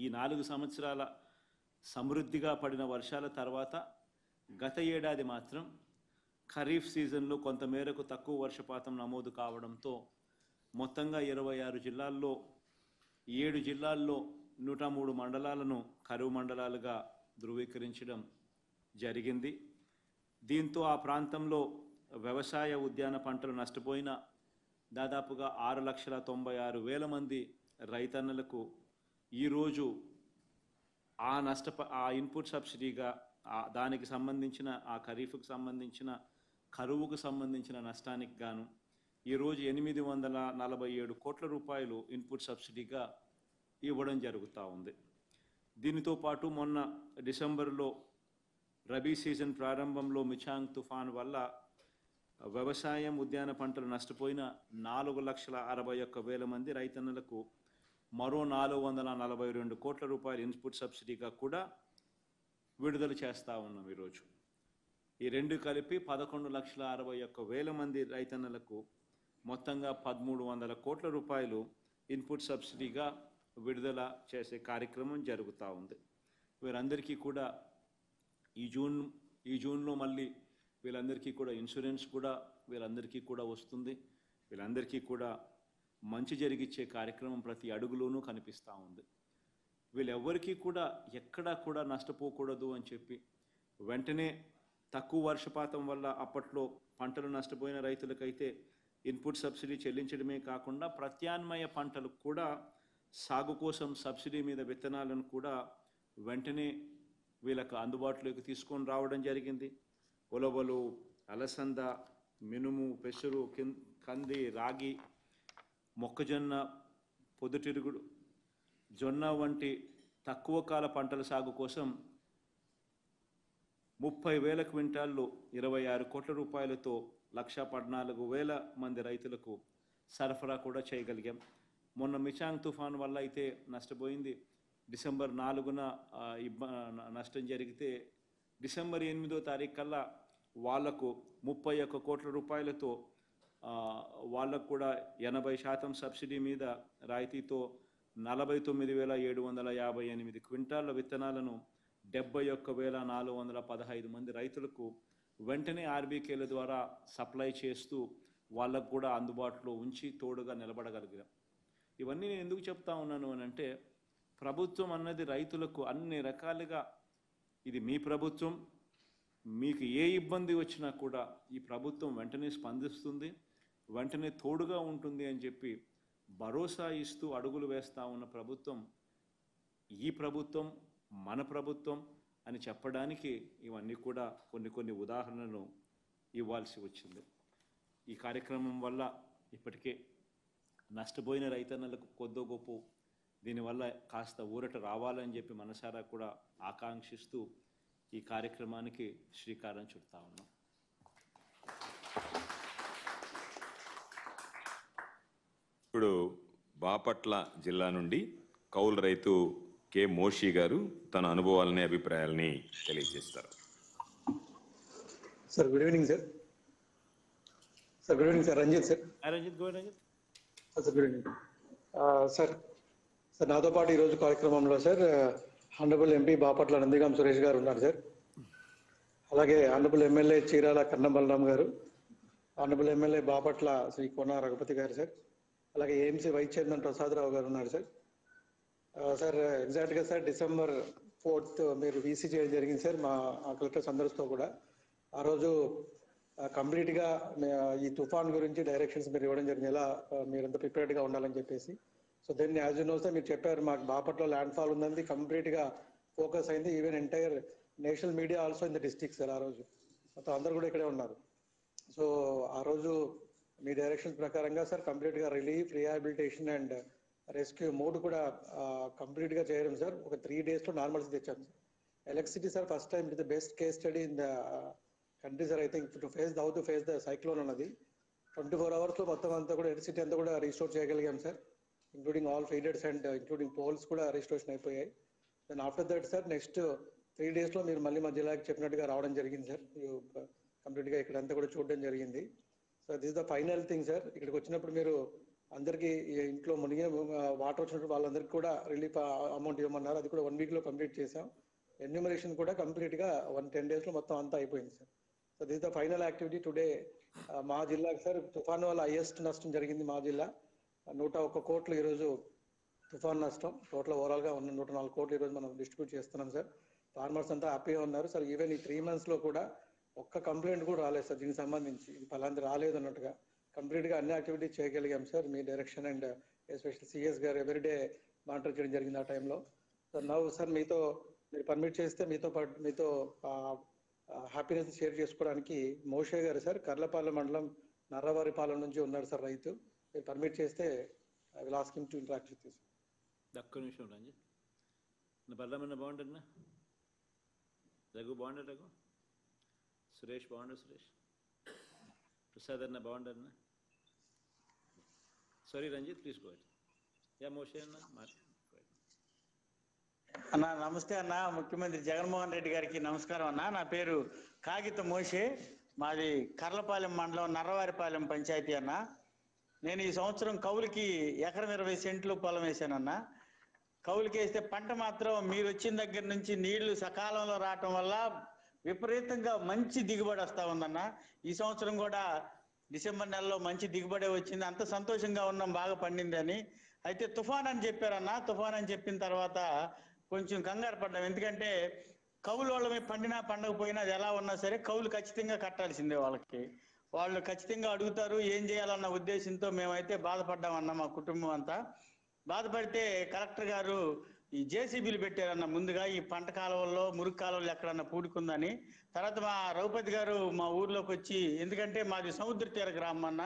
ఈ 4 సంవత్సరాల సమృద్ధిగా పడిన వర్షాల తర్వాత గత ఏడాది మాత్రం ఖరీఫ్ సీజన్లో కొంతమేరకు తక్కువ వర్షపాతం నమోదు కావడంతో మొత్తంగా 26 జిల్లాల్లో 7 జిల్లాల్లో 103 మండలాలను కరువు మండలాలుగా ధృవీకరించడం జరిగింది. దీంతో ఆ ప్రాంతంలో వ్యవసాయ ఉద్యాన పంటలు నష్టపోయిన దాదాపుగా 6,96,000 మంది రైతన్నలకు ఈరోజు ఆ ఇన్పుట్ సబ్సిడీగా దానికి సంబంధించిన ఆ ఖరీఫ్కు సంబంధించిన కరువుకు సంబంధించిన నష్టానికి గాను ఈరోజు 847 కోట్ల రూపాయలు ఇన్పుట్ సబ్సిడీగా ఇవ్వడం జరుగుతూ ఉంది. దీనితో పాటు మొన్న డిసెంబర్లో రబీ సీజన్ ప్రారంభంలో మిచాంగ్ తుఫాన్ వల్ల వ్యవసాయం ఉద్యాన పంటలు నష్టపోయిన 4,61,000 మంది రైతన్నలకు మరో 442 కోట్ల రూపాయల ఇన్పుట్ సబ్సిడీగా కూడా విడుదల చేస్తూ ఉన్నాం. ఈరోజు ఈ రెండు కలిపి 11,61,000 మంది రైతన్నలకు మొత్తంగా 1,300 కోట్ల రూపాయలు ఇన్పుట్ సబ్సిడీగా విడుదల చేసే కార్యక్రమం జరుగుతూ ఉంది. వీరందరికీ కూడా ఈ జూన్లో మళ్ళీ వీళ్ళందరికీ కూడా ఇన్సూరెన్స్ కూడా వీళ్ళందరికీ కూడా వస్తుంది. వీళ్ళందరికీ కూడా మంచి జరిగిచ్చే కార్యక్రమం ప్రతి అడుగులోనూ కనిపిస్తూ ఉంది. వీళ్ళెవ్వరికీ కూడా ఎక్కడా కూడా నష్టపోకూడదు అని చెప్పి వెంటనే తక్కువ వర్షపాతం వల్ల అప్పట్లో పంటలు నష్టపోయిన రైతులకైతే ఇన్పుట్ సబ్సిడీ చెల్లించడమే కాకుండా ప్రత్యామ్నాయ పంటలకు కూడా సాగు కోసం సబ్సిడీ మీద విత్తనాలను కూడా వెంటనే వీళ్ళకు అందుబాటులోకి తీసుకొని రావడం జరిగింది. ఉలవలు, అలసంద, మినుము, పెసరు, కంది, రాగి, మొక్కజొన్న, పొద్దుతిరుగుడు, జొన్న వంటి తక్కువ కాల పంటల సాగు కోసం 30,000 క్వింటాల్లో 26 కోట్ల రూపాయలతో 1,14,000 మంది రైతులకు సరఫరా కూడా చేయగలిగాం. మొన్న మిచాంగ్ తుఫాన్ వల్ల అయితే నష్టపోయింది. డిసెంబర్ 4న నష్టం జరిగితే డిసెంబర్ 8వ తారీఖు కల్లా వాళ్లకు 31 కోట్ల రూపాయలతో వాళ్ళకు కూడా 80% సబ్సిడీ మీద రాయితీతో 49,758 క్వింటాళ్ల విత్తనాలను 71,415 మంది రైతులకు వెంటనే ఆర్బీకేల ద్వారా సప్లై చేస్తూ వాళ్ళకు కూడా అందుబాటులో ఉంచి తోడుగా నిలబడగలిగాం. ఇవన్నీ నేను ఎందుకు చెప్తా ఉన్నాను అని అంటే, ప్రభుత్వం అన్నది రైతులకు అన్ని రకాలుగా ఇది మీ ప్రభుత్వం, మీకు ఏ ఇబ్బంది వచ్చినా కూడా ఈ ప్రభుత్వం వెంటనే స్పందిస్తుంది, వెంటనే తోడుగా ఉంటుంది అని చెప్పి భరోసా ఇస్తూ అడుగులు వేస్తూ ఉన్న ప్రభుత్వం ఈ ప్రభుత్వం, మన ప్రభుత్వం అని చెప్పడానికి ఇవన్నీ కూడా కొన్ని ఉదాహరణలు ఇవ్వాల్సి వచ్చింది. ఈ కార్యక్రమం వల్ల ఇప్పటికే నష్టపోయిన రైతన్నలకు కొద్దో గొప్ప దీనివల్ల కాస్త ఊరట రావాలని చెప్పి మనసారా కూడా ఆకాంక్షిస్తూ ఈ కార్యక్రమానికి శ్రీకారం చుడతా ఉన్నాం.
ఇప్పుడు బాపట్ల జిల్లా నుండి కౌలు రైతు కె మోషి గారు తన అనుభవాలని, అభిప్రాయాలని తెలియజేస్తారు.
Sir good evening sir. Sir good evening sir. Ranjith sir.
Ranjith go Ranjith.
Sir good evening sir. Sir నాతో పాటు ఈరోజు కార్యక్రమంలో sir honourable MP Bapatla Nandigam Suresh గారు ఉన్నారు సార్. అలాగే ఆనరబుల్ ఎమ్మెల్యే చీరాల కన్నం బలరాం గారు, ఆనరబుల్ ఎమ్మెల్యే బాపట్ల శ్రీ కోన రఘుపతి గారు సార్, అలాగే ఏఎంసీ వైస్ చైర్మన్ ప్రసాదరావు గారు ఉన్నారు సార్. సార్ ఎగ్జాక్ట్గా సార్ December 4th మీరు వీసీ చేయడం జరిగింది సార్ మా కలెక్టర్స్ అందరితో కూడా. ఆ రోజు కంప్లీట్గా ఈ తుఫాన్ గురించి డైరెక్షన్స్ మీరు ఇవ్వడం జరిగింది, ఎలా మీరంతా ప్రిపేర్డ్గా ఉండాలని చెప్పేసి. So then as you know sir, మీరు చెప్పారు మాకు బాపట్ల ల్యాండ్ ఫాల్ ఉందండి, కంప్లీట్గా ఫోకస్ అయింది. Even entire national media also in the district sir. ఆ రోజు మొత్తం అందరు కూడా ఇక్కడే ఉన్నారు. సో ఆ రోజు మీ డైరెక్షన్స్ ప్రకారంగా సార్ కంప్లీట్గా రిలీఫ్, రీహాబిలిటేషన్ అండ్ రెస్క్యూ 3 కూడా కంప్లీట్గా చేయడం సార్. ఒక 3 daysలో నార్మల్స్ తెచ్చాం sir. Electricity sir first time it the best case study in the country sir. I think to face how to face the cyclone అన్నది 24 hours మొత్తం అంతా కూడా ఎలక్ట్రిసిటీ అంతా కూడా రీస్టోర్ చేయగలిగాం sir. Including all feeders and including poles కూడా రిస్టోరేషన్ అయిపోయాయి. Then after that sir next 3 daysలో మీరు మళ్ళీ మా జిల్లాకి చెప్పినట్టుగా రావడం జరిగింది సార్. కంప్లీట్గా ఇక్కడంతా కూడా చూడడం జరిగింది. So this the final thing sir. ఇక్కడికి వచ్చినప్పుడు మీరు అందరికీ ఇంట్లో మునిగిన వాటర్ వచ్చినప్పుడు వాళ్ళందరికీ కూడా రిలీఫ్ అమౌంట్ ఇవ్వమన్నారు. అది కూడా 1 weekలో కంప్లీట్ చేసాం. ఎన్యూమరేషన్ కూడా కంప్లీట్గా 10 daysలో మొత్తం అంతా అయిపోయింది sir. So this the final activity today. మా జిల్లాకి సార్ తుఫాను వల్ల హైయెస్ట్ నష్టం జరిగింది మా జిల్లా. 101 కోట్లు ఈరోజు తుఫాన్ నష్టం. టోటల్ ఓవరాల్గా ఉన్న 104 కోట్లు ఈరోజు మనం డిస్ట్రిబ్యూట్ చేస్తున్నాం సార్. ఫార్మర్స్ అంతా హ్యాపీగా ఉన్నారు సార్. ఈవెన్ ఈ 3 monthsలో కూడా ఒక్క కంప్లైంట్ కూడా రాలేదు సార్ దీనికి సంబంధించి. ఇది ఫలాంటి రాలేదు అన్నట్టుగా కంప్లీట్గా అన్ని యాక్టివిటీస్ చేయగలిగాం సార్. మీ డైరెక్షన్ అండ్ ఎస్పెషల్ సిఎస్ గారు ఎవ్రీడే మానిటర్ చేయడం జరిగింది ఆ టైంలో. సార్ నవ్వు సార్ మీతో మీరు పర్మిట్ చేస్తే మీతో హ్యాపీనెస్ షేర్ చేసుకోవడానికి మోషే గారు సార్ కర్లపాలెం మండలం నర్రవారిపాలెం నుంచి ఉన్నారు సార్ రైతు. మీరు పర్మిట్ చేస్తే I will ask him to interact with you.
ఒక్క నిమిషం రంజిత్. బల్లమన్న బాగుంటుందా? రఘు బాగుండ? రఘు సురేష్ బాగుండ? సురేష్ ప్రసాద్ అన్న బాగుండన్నా? Sorry Ranjith please go ahead. Yeah Moshe అన్న
అన్న నమస్తే అన్న. ముఖ్యమంత్రి జగన్మోహన్ రెడ్డి గారికి నమస్కారం అన్న. నా పేరు కాగిత మోషే, మాది కర్లపాలెం మండలం నర్రవారిపాలెం పంచాయతీ అన్న. నేను ఈ సంవత్సరం కౌలుకి ఎకరం 20 సెంట్లు పొలం వేసానన్న. కౌలుకి వేస్తే పంట మాత్రం మీరు వచ్చిన దగ్గర నుంచి నీళ్లు సకాలంలో రావటం వల్ల విపరీతంగా మంచి దిగుబడి వస్తూ ఉందన్న. ఈ సంవత్సరం కూడా డిసెంబర్ నెలలో మంచి దిగుబడి వచ్చింది. అంత సంతోషంగా ఉన్నాం, బాగా పండింది అని. అయితే తుఫాన్ అని చెప్పారన్న. తుఫాన్ అని చెప్పిన తర్వాత కొంచెం కంగారు పడ్డాం. ఎందుకంటే కౌలు వాళ్ళమే పండినా పండకపోయినా అది ఎలా ఉన్నా సరే కౌలు ఖచ్చితంగా కట్టాల్సిందే. వాళ్ళు ఖచ్చితంగా అడుగుతారు. ఏం చేయాలన్న ఉద్దేశంతో మేమైతే బాధపడ్డామన్న. మా కుటుంబం అంతా బాధపడితే కలెక్టర్ గారు ఈ జేసీబీలు పెట్టారన్న. ముందుగా ఈ పంట కాలువల్లో మురుగు కాలువలు ఎక్కడన్నా పూడుకుందని. తర్వాత మా రఘుపతి గారు మా ఊర్లోకి వచ్చి, ఎందుకంటే మాది సముద్ర తీర గ్రామం అన్న,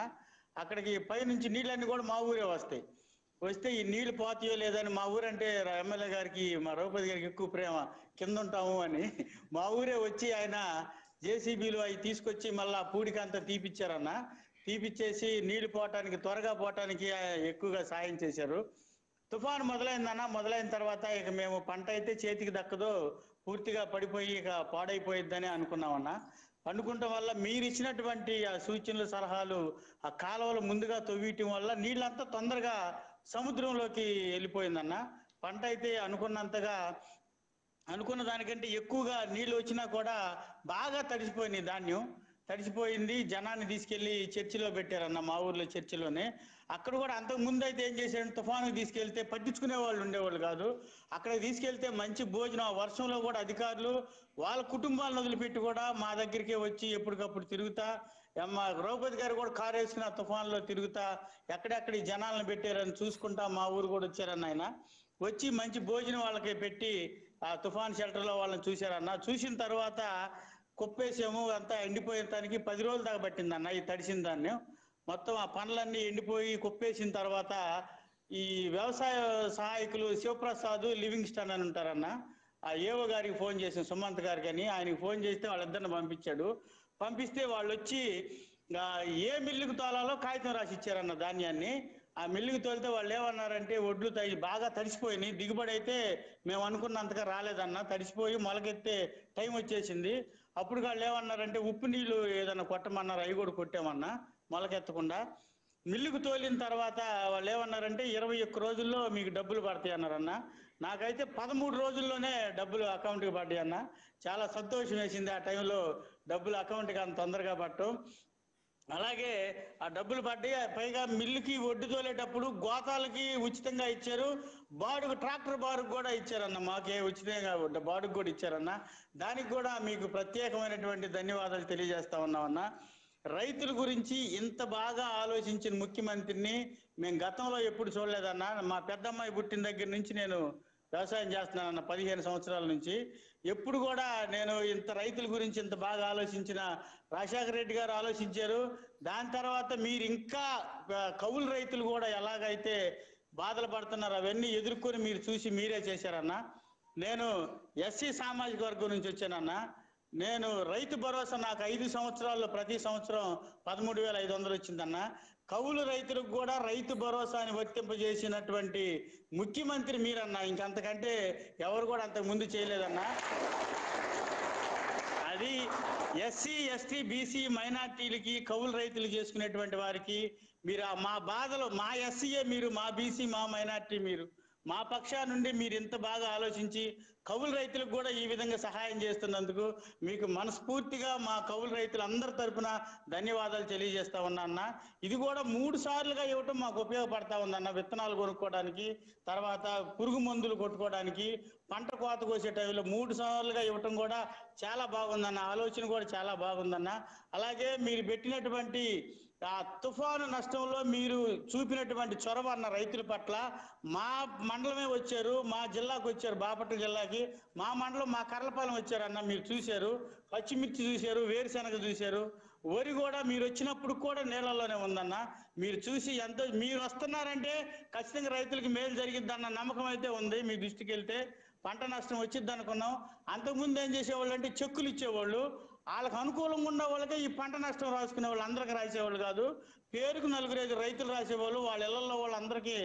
అక్కడికి పైనుంచి నీళ్ళన్నీ కూడా మా ఊరే వస్తే ఈ నీళ్లు పోతాయో లేదని మా ఊరంటే ఎమ్మెల్యే గారికి మా రఘుపతి గారికి ఎక్కువ ప్రేమ, కింద ఉంటాము అని మా ఊరే వచ్చి ఆయన జేసీబీలు అవి తీసుకొచ్చి మళ్ళా పూడికంతా తీపిచ్చారన్న. తీపిచ్చేసి నీళ్లు పోవటానికి త్వరగా పోవటానికి ఎక్కువగా సాయం చేశారు. తుఫాను మొదలైందన్న. మొదలైన తర్వాత ఇక మేము పంట అయితే చేతికి దక్కదో, పూర్తిగా పడిపోయి ఇక పాడైపోయిద్దని అనుకున్నామన్నా. అనుకుంటాం వల్ల మీరు ఇచ్చినటువంటి ఆ సూచనలు సలహాలు ఆ కాలువలు ముందుగా తవ్వియటం వల్ల నీళ్ళంతా తొందరగా సముద్రంలోకి వెళ్ళిపోయిందన్న. పంట అయితే అనుకున్న దానికంటే ఎక్కువగా నీళ్లు వచ్చినా కూడా బాగా తడిసిపోయినాయి. ధాన్యం తడిసిపోయింది. జనాన్ని తీసుకెళ్లి చర్చిలో పెట్టారన్న, మా ఊర్లో చర్చిలోనే. అక్కడ కూడా అంతకు ముందు అయితే ఏం చేశాడు, తుఫాను తీసుకెళ్తే పట్టించుకునే వాళ్ళు ఉండేవాళ్ళు కాదు. అక్కడ తీసుకెళ్తే మంచి భోజనం, వర్షంలో కూడా అధికారులు వాళ్ళ కుటుంబాలను వదిలిపెట్టి కూడా మా దగ్గరికే వచ్చి ఎప్పటికప్పుడు తిరుగుతా, మా ద్రౌపది గారు కూడా కారు వేసుకుని ఆ తుఫాన్లో తిరుగుతా ఎక్కడెక్కడ ఈ జనాలను పెట్టారని చూసుకుంటా మా ఊరు కూడా వచ్చారన్న. ఆయన వచ్చి మంచి భోజనం వాళ్ళకి పెట్టి ఆ తుఫాన్ షెల్టర్లో వాళ్ళని చూశారన్న. చూసిన తర్వాత కుప్పేసాము. అంతా ఎండిపోయేదానికి 10 రోజుల దాకా పట్టిందన్న. ఈ తడిసిన దాన్ని మొత్తం ఆ పనులన్నీ ఎండిపోయి కుప్పేసిన తర్వాత ఈ వ్యవసాయ సహాయకులు శివప్రసాద్, లివింగ్స్టన్ అని ఉంటారన్న. ఆ ఏవో గారికి ఫోన్ చేసాం, సుమంత్ గారికి అని. ఆయనకి ఫోన్ చేస్తే వాళ్ళిద్దరిని పంపించాడు. పంపిస్తే వాళ్ళు వచ్చి ఏ మిల్లుకు తోలాలో కాగితం రాసి ఇచ్చారన్న ధాన్యాన్ని. ఆ మిల్లుకు తోలితే వాళ్ళు ఏమన్నారంటే ఒడ్లు బాగా తడిసిపోయినాయి, దిగుబడి అయితే మేము అనుకున్నంతగా రాలేదన్న, తడిసిపోయి మొలకెత్తే టైం వచ్చేసింది. అప్పుడు వాళ్ళు ఏమన్నారంటే ఉప్పు నీళ్లు ఏదన్నా కొట్టమన్నారు. అవి కూడా కొట్టామన్నా మొలకెత్తకుండా. మిల్లుకు తోలిన తర్వాత వాళ్ళు ఏమన్నారంటే 21 రోజుల్లో మీకు డబ్బులు పడతాయి అన్నారన్న. నాకైతే 13 రోజుల్లోనే డబ్బులు అకౌంట్కి పడ్డాయి అన్న. చాలా సంతోషం వేసింది ఆ టైంలో డబ్బులు అకౌంట్కి అంత తొందరగా పట్టడం. అలాగే ఆ డబ్బులు పడ్డాయి. పైగా మిల్లుకి ఒడ్డు తోలేటప్పుడు గోతాలకి ఉచితంగా ఇచ్చారు. బాడుగు ట్రాక్టర్ బాడుగు కూడా ఇచ్చారన్న. మాకే ఉచితంగా బాడుగు కూడా ఇచ్చారన్న. దానికి కూడా మీకు ప్రత్యేకమైనటువంటి ధన్యవాదాలు తెలియజేస్తా ఉన్నామన్నా. రైతుల గురించి ఇంత బాగా ఆలోచించిన ముఖ్యమంత్రిని మేము గతంలో ఎప్పుడు చూడలేదన్నా. మా పెద్దమ్మాయి పుట్టిన దగ్గర నుంచి నేను వ్యవసాయం చేస్తున్నానన్న 15 సంవత్సరాల నుంచి. ఎప్పుడు కూడా నేను ఇంత రైతుల గురించి ఇంత బాగా ఆలోచించిన రాజశేఖర రెడ్డి గారు ఆలోచించారు. దాని తర్వాత మీరు ఇంకా కౌలు రైతులు కూడా ఎలాగైతే బాధలు పడుతున్నారు అవన్నీ ఎదుర్కొని మీరు చూసి మీరే చేశారన్న. నేను ఎస్సీ సామాజిక వర్గం నుంచి వచ్చానన్న. నేను రైతు భరోసా నాకు 5 సంవత్సరాల్లో ప్రతి సంవత్సరం 13,500 వచ్చిందన్న. కౌలు రైతులకు కూడా రైతు భరోసాని వర్తింపజేసినటువంటి ముఖ్యమంత్రి మీరన్నా. ఇంకంతకంటే ఎవరు కూడా అంతకు ముందు చేయలేదన్నా. అది ఎస్సీ ఎస్టీ బీసీ మైనార్టీలకి కౌలు రైతులు చేసుకునేటువంటి వారికి మీరు మా బాధలు, మా ఎస్సీఏ మీరు, మా బీసీ మా మైనార్టీ మీరు, మా పక్షా నుండి మీరు ఇంత బాగా ఆలోచించి కౌలు రైతులకు కూడా ఈ విధంగా సహాయం చేస్తున్నందుకు మీకు మనస్ఫూర్తిగా మా కౌలు రైతులందరి తరపున ధన్యవాదాలు తెలియజేస్తా ఉన్నా అన్న. ఇది కూడా 3 సార్లుగా ఇవ్వటం మాకు ఉపయోగపడతా ఉందన్న. విత్తనాలు కొనుక్కోవడానికి, తర్వాత పురుగు మందులు కొట్టుకోవడానికి, పంట కోత కోసే టైంలో 3 సార్లుగా ఇవ్వటం కూడా చాలా బాగుందన్న. ఆలోచన కూడా చాలా బాగుందన్న. అలాగే మీరు పెట్టినటువంటి ఆ తుఫాను నష్టంలో మీరు చూపినటువంటి చొరవ అన్న రైతుల పట్ల, మా మండలమే వచ్చారు, మా జిల్లాకు వచ్చారు, బాపట్ల జిల్లాకి, మా మండలం మా కర్లపాలెం వచ్చారన్న. మీరు చూశారు, పచ్చిమిర్చి చూశారు, వేరుశెనగ చూశారు, వరి కూడా మీరు వచ్చినప్పుడు కూడా నీళ్ళలోనే ఉందన్న. మీరు చూసి ఎంతో మీరు వస్తున్నారంటే ఖచ్చితంగా రైతులకు మేలు జరిగిద్దన్న నమ్మకం అయితే ఉంది. మీ దృష్టికి వెళ్తే పంట నష్టం వచ్చిద్ది అనుకున్నాం. అంతకుముందు ఏం చేసేవాళ్ళు అంటే చెక్కులు ఇచ్చేవాళ్ళు, వాళ్ళకి అనుకూలంగా ఉన్న వాళ్ళకే ఈ పంట నష్టం రాసుకునే వాళ్ళు, అందరికీ రాసేవాళ్ళు కాదు. పేరుకు 4-5 రైతులు రాసేవాళ్ళు, వాళ్ళ ఇళ్లలో వాళ్ళందరికీ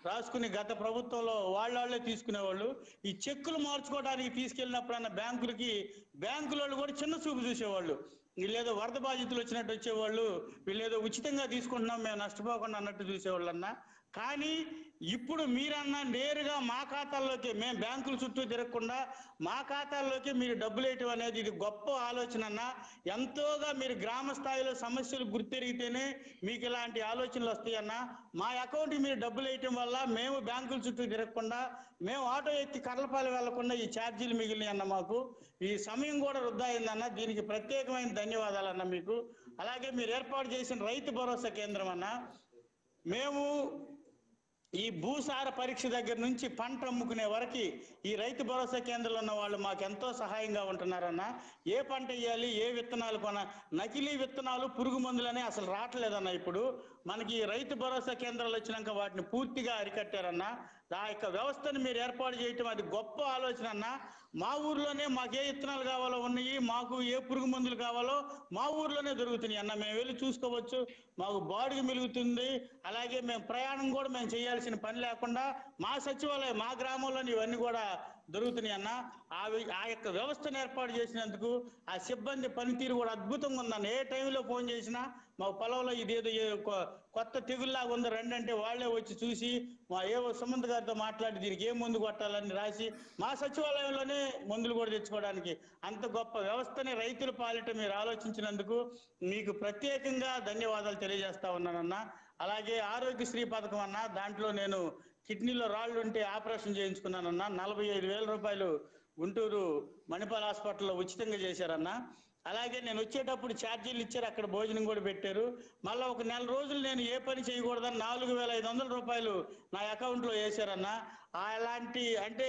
రాసుకుని గత ప్రభుత్వంలో వాళ్ళే తీసుకునేవాళ్ళు. ఈ చెక్కులు మార్చుకోవడానికి తీసుకెళ్ళినప్పుడన్నా బ్యాంకులకి, బ్యాంకుల వాళ్ళు కూడా చిన్న చూపు చూసేవాళ్ళు. వీళ్ళేదో వరద బాధితులు వచ్చినట్టు వచ్చేవాళ్ళు, వీళ్ళేదో ఉచితంగా తీసుకుంటున్నాం మేము నష్టపోకుండా అన్నట్టు చూసేవాళ్ళు అన్న. కానీ ఇప్పుడు మీరన్నా నేరుగా మా ఖాతాల్లోకి, మేము బ్యాంకుల చుట్టూ తిరగకుండా మా ఖాతాల్లోకి మీరు డబ్బులు వేయటం అనేది ఇది గొప్ప ఆలోచన అన్న. ఎంతోగా మీరు గ్రామ స్థాయిలో సమస్యలు గుర్తెరిగితేనే మీకు ఇలాంటి ఆలోచనలు వస్తాయన్న. మా అకౌంట్కి మీరు డబ్బులు వేయటం వల్ల మేము బ్యాంకుల చుట్టూ తిరగకుండా, మేము ఆటో ఎక్కి కర్లపాలెం వెళ్లకుండా ఈ ఛార్జీలు మిగిలినాయి అన్న. మాకు ఈ సమయం కూడా వృధా అయిందన్న. దీనికి ప్రత్యేకమైన ధన్యవాదాలు అన్న మీకు. అలాగే మీరు ఏర్పాటు చేసిన రైతు భరోసా కేంద్రం అన్న, మేము ఈ భూసార పరీక్ష దగ్గర నుంచి పంట అమ్ముకునే వరకు ఈ రైతు భరోసా కేంద్రంలో ఉన్న వాళ్ళు మాకు ఎంతో సహాయంగా ఉంటున్నారన్న. ఏ పంట వేయాలి, ఏ విత్తనాలు కొన, నకిలీ విత్తనాలు, పురుగు మందులనే అసలు రావట్లేదన్న. ఇప్పుడు మనకి రైతు భరోసా కేంద్రాలు వచ్చినాక వాటిని పూర్తిగా అరికట్టారన్న. ఆ యొక్క వ్యవస్థను మీరు ఏర్పాటు చేయటం అది గొప్ప ఆలోచన అన్న. మా ఊర్లోనే మాకు ఏ విత్తనాలు కావాలో ఉన్నాయి, మాకు ఏ పురుగు మందులు కావాలో మా ఊర్లోనే దొరుకుతున్నాయి అన్న. మేము వెళ్ళి చూసుకోవచ్చు, మాకు బాడీకి మిలుగుతుంది. అలాగే మేము ప్రయాణం కూడా మేము చేయాల్సిన పని లేకుండా మా సచివాలయం, మా గ్రామంలోని ఇవన్నీ కూడా దొరుకుతున్నాయి అన్న. ఆ యొక్క వ్యవస్థను ఏర్పాటు చేసినందుకు ఆ సిబ్బంది పనితీరు కూడా అద్భుతంగా ఉందన్న. ఏ టైంలో ఫోన్ చేసినా మా పొలంలో ఇదేదో కొత్త తెగుల్లాగా ఉంది రండి అంటే వాళ్ళే వచ్చి చూసి మా సుమంత్ గారితో మాట్లాడి దీనికి ఏ మందు కొట్టాలని రాసి మా సచివాలయంలోనే మందులు కూడా తెచ్చుకోవడానికి అంత గొప్ప వ్యవస్థని రైతుల పాలిట మీరు ఆలోచించినందుకు మీకు ప్రత్యేకంగా ధన్యవాదాలు తెలియజేస్తా ఉన్నానన్న. అలాగే ఆరోగ్యశ్రీ పథకం అన్న, దాంట్లో నేను కిడ్నీలో రాళ్ళు ఉంటే ఆపరేషన్ చేయించుకున్నానన్న. 45,000 రూపాయలు గుంటూరు మణిపాల్ హాస్పిటల్లో ఉచితంగా చేశారన్న. అలాగే నేను వచ్చేటప్పుడు ఛార్జీలు ఇచ్చారు, అక్కడ భోజనం కూడా పెట్టారు. మళ్ళీ ఒక నెల రోజులు నేను ఏ పని చేయకూడదని 4,500 రూపాయలు నా అకౌంట్లో వేశారన్న. అలాంటి అంటే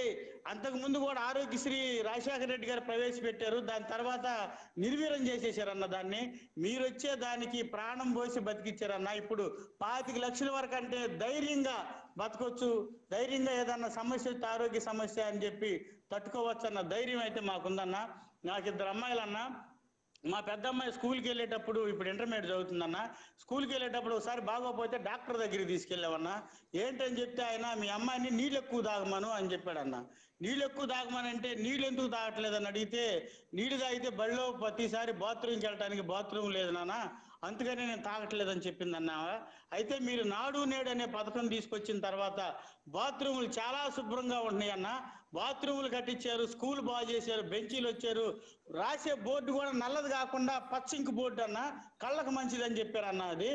అంతకుముందు కూడా ఆరోగ్యశ్రీ రాజశేఖర రెడ్డి గారు ప్రవేశపెట్టారు, దాని తర్వాత నిర్వీర్యం చేసేసారన్న. దాన్ని మీరు వచ్చే దానికి ప్రాణం పోసి బతికిచ్చారన్న. ఇప్పుడు 25 లక్షల వరకు అంటే ధైర్యంగా బతకొచ్చు, ధైర్యంగా ఏదన్నా సమస్య వస్తే ఆరోగ్య సమస్య అని చెప్పి తట్టుకోవచ్చు అన్న ధైర్యం అయితే మాకుందన్న. నాకు 2 అమ్మాయిలన్న. మా పెద్ద అమ్మాయి స్కూల్కి వెళ్ళేటప్పుడు, ఇప్పుడు ఇంటర్మీడియట్ చదువుతుందన్న, స్కూల్కి వెళ్ళేటప్పుడు ఒకసారి బాగోపోతే డాక్టర్ దగ్గరికి తీసుకెళ్ళామన్నా. ఏంటని చెప్తే ఆయన మీ అమ్మాయిని నీళ్ళు ఎక్కువ తాగమను అని చెప్పాడన్న. నీళ్ళు ఎక్కువ తాగమనంటే నీళ్ళు ఎందుకు తాగట్లేదని అడిగితే, నీళ్ళు తాగితే బడిలో ప్రతిసారి బాత్రూమ్కి వెళ్ళడానికి బాత్రూమ్ లేదు నాన్న, అందుకని నేను తాగట్లేదని చెప్పిందన్న. అయితే మీరు నాడు నేడు అనే పథకం తీసుకొచ్చిన తర్వాత బాత్రూములు చాలా శుభ్రంగా ఉంటున్నాయి అన్న. బాత్రూములు కట్టించారు, స్కూల్ బాగు చేశారు, బెంచీలు వచ్చారు, రాసే బోర్డు కూడా నల్లది కాకుండా పచ్చింక్ బోర్డు అన్న, కళ్ళకు మంచిదని చెప్పారు అన్న. అది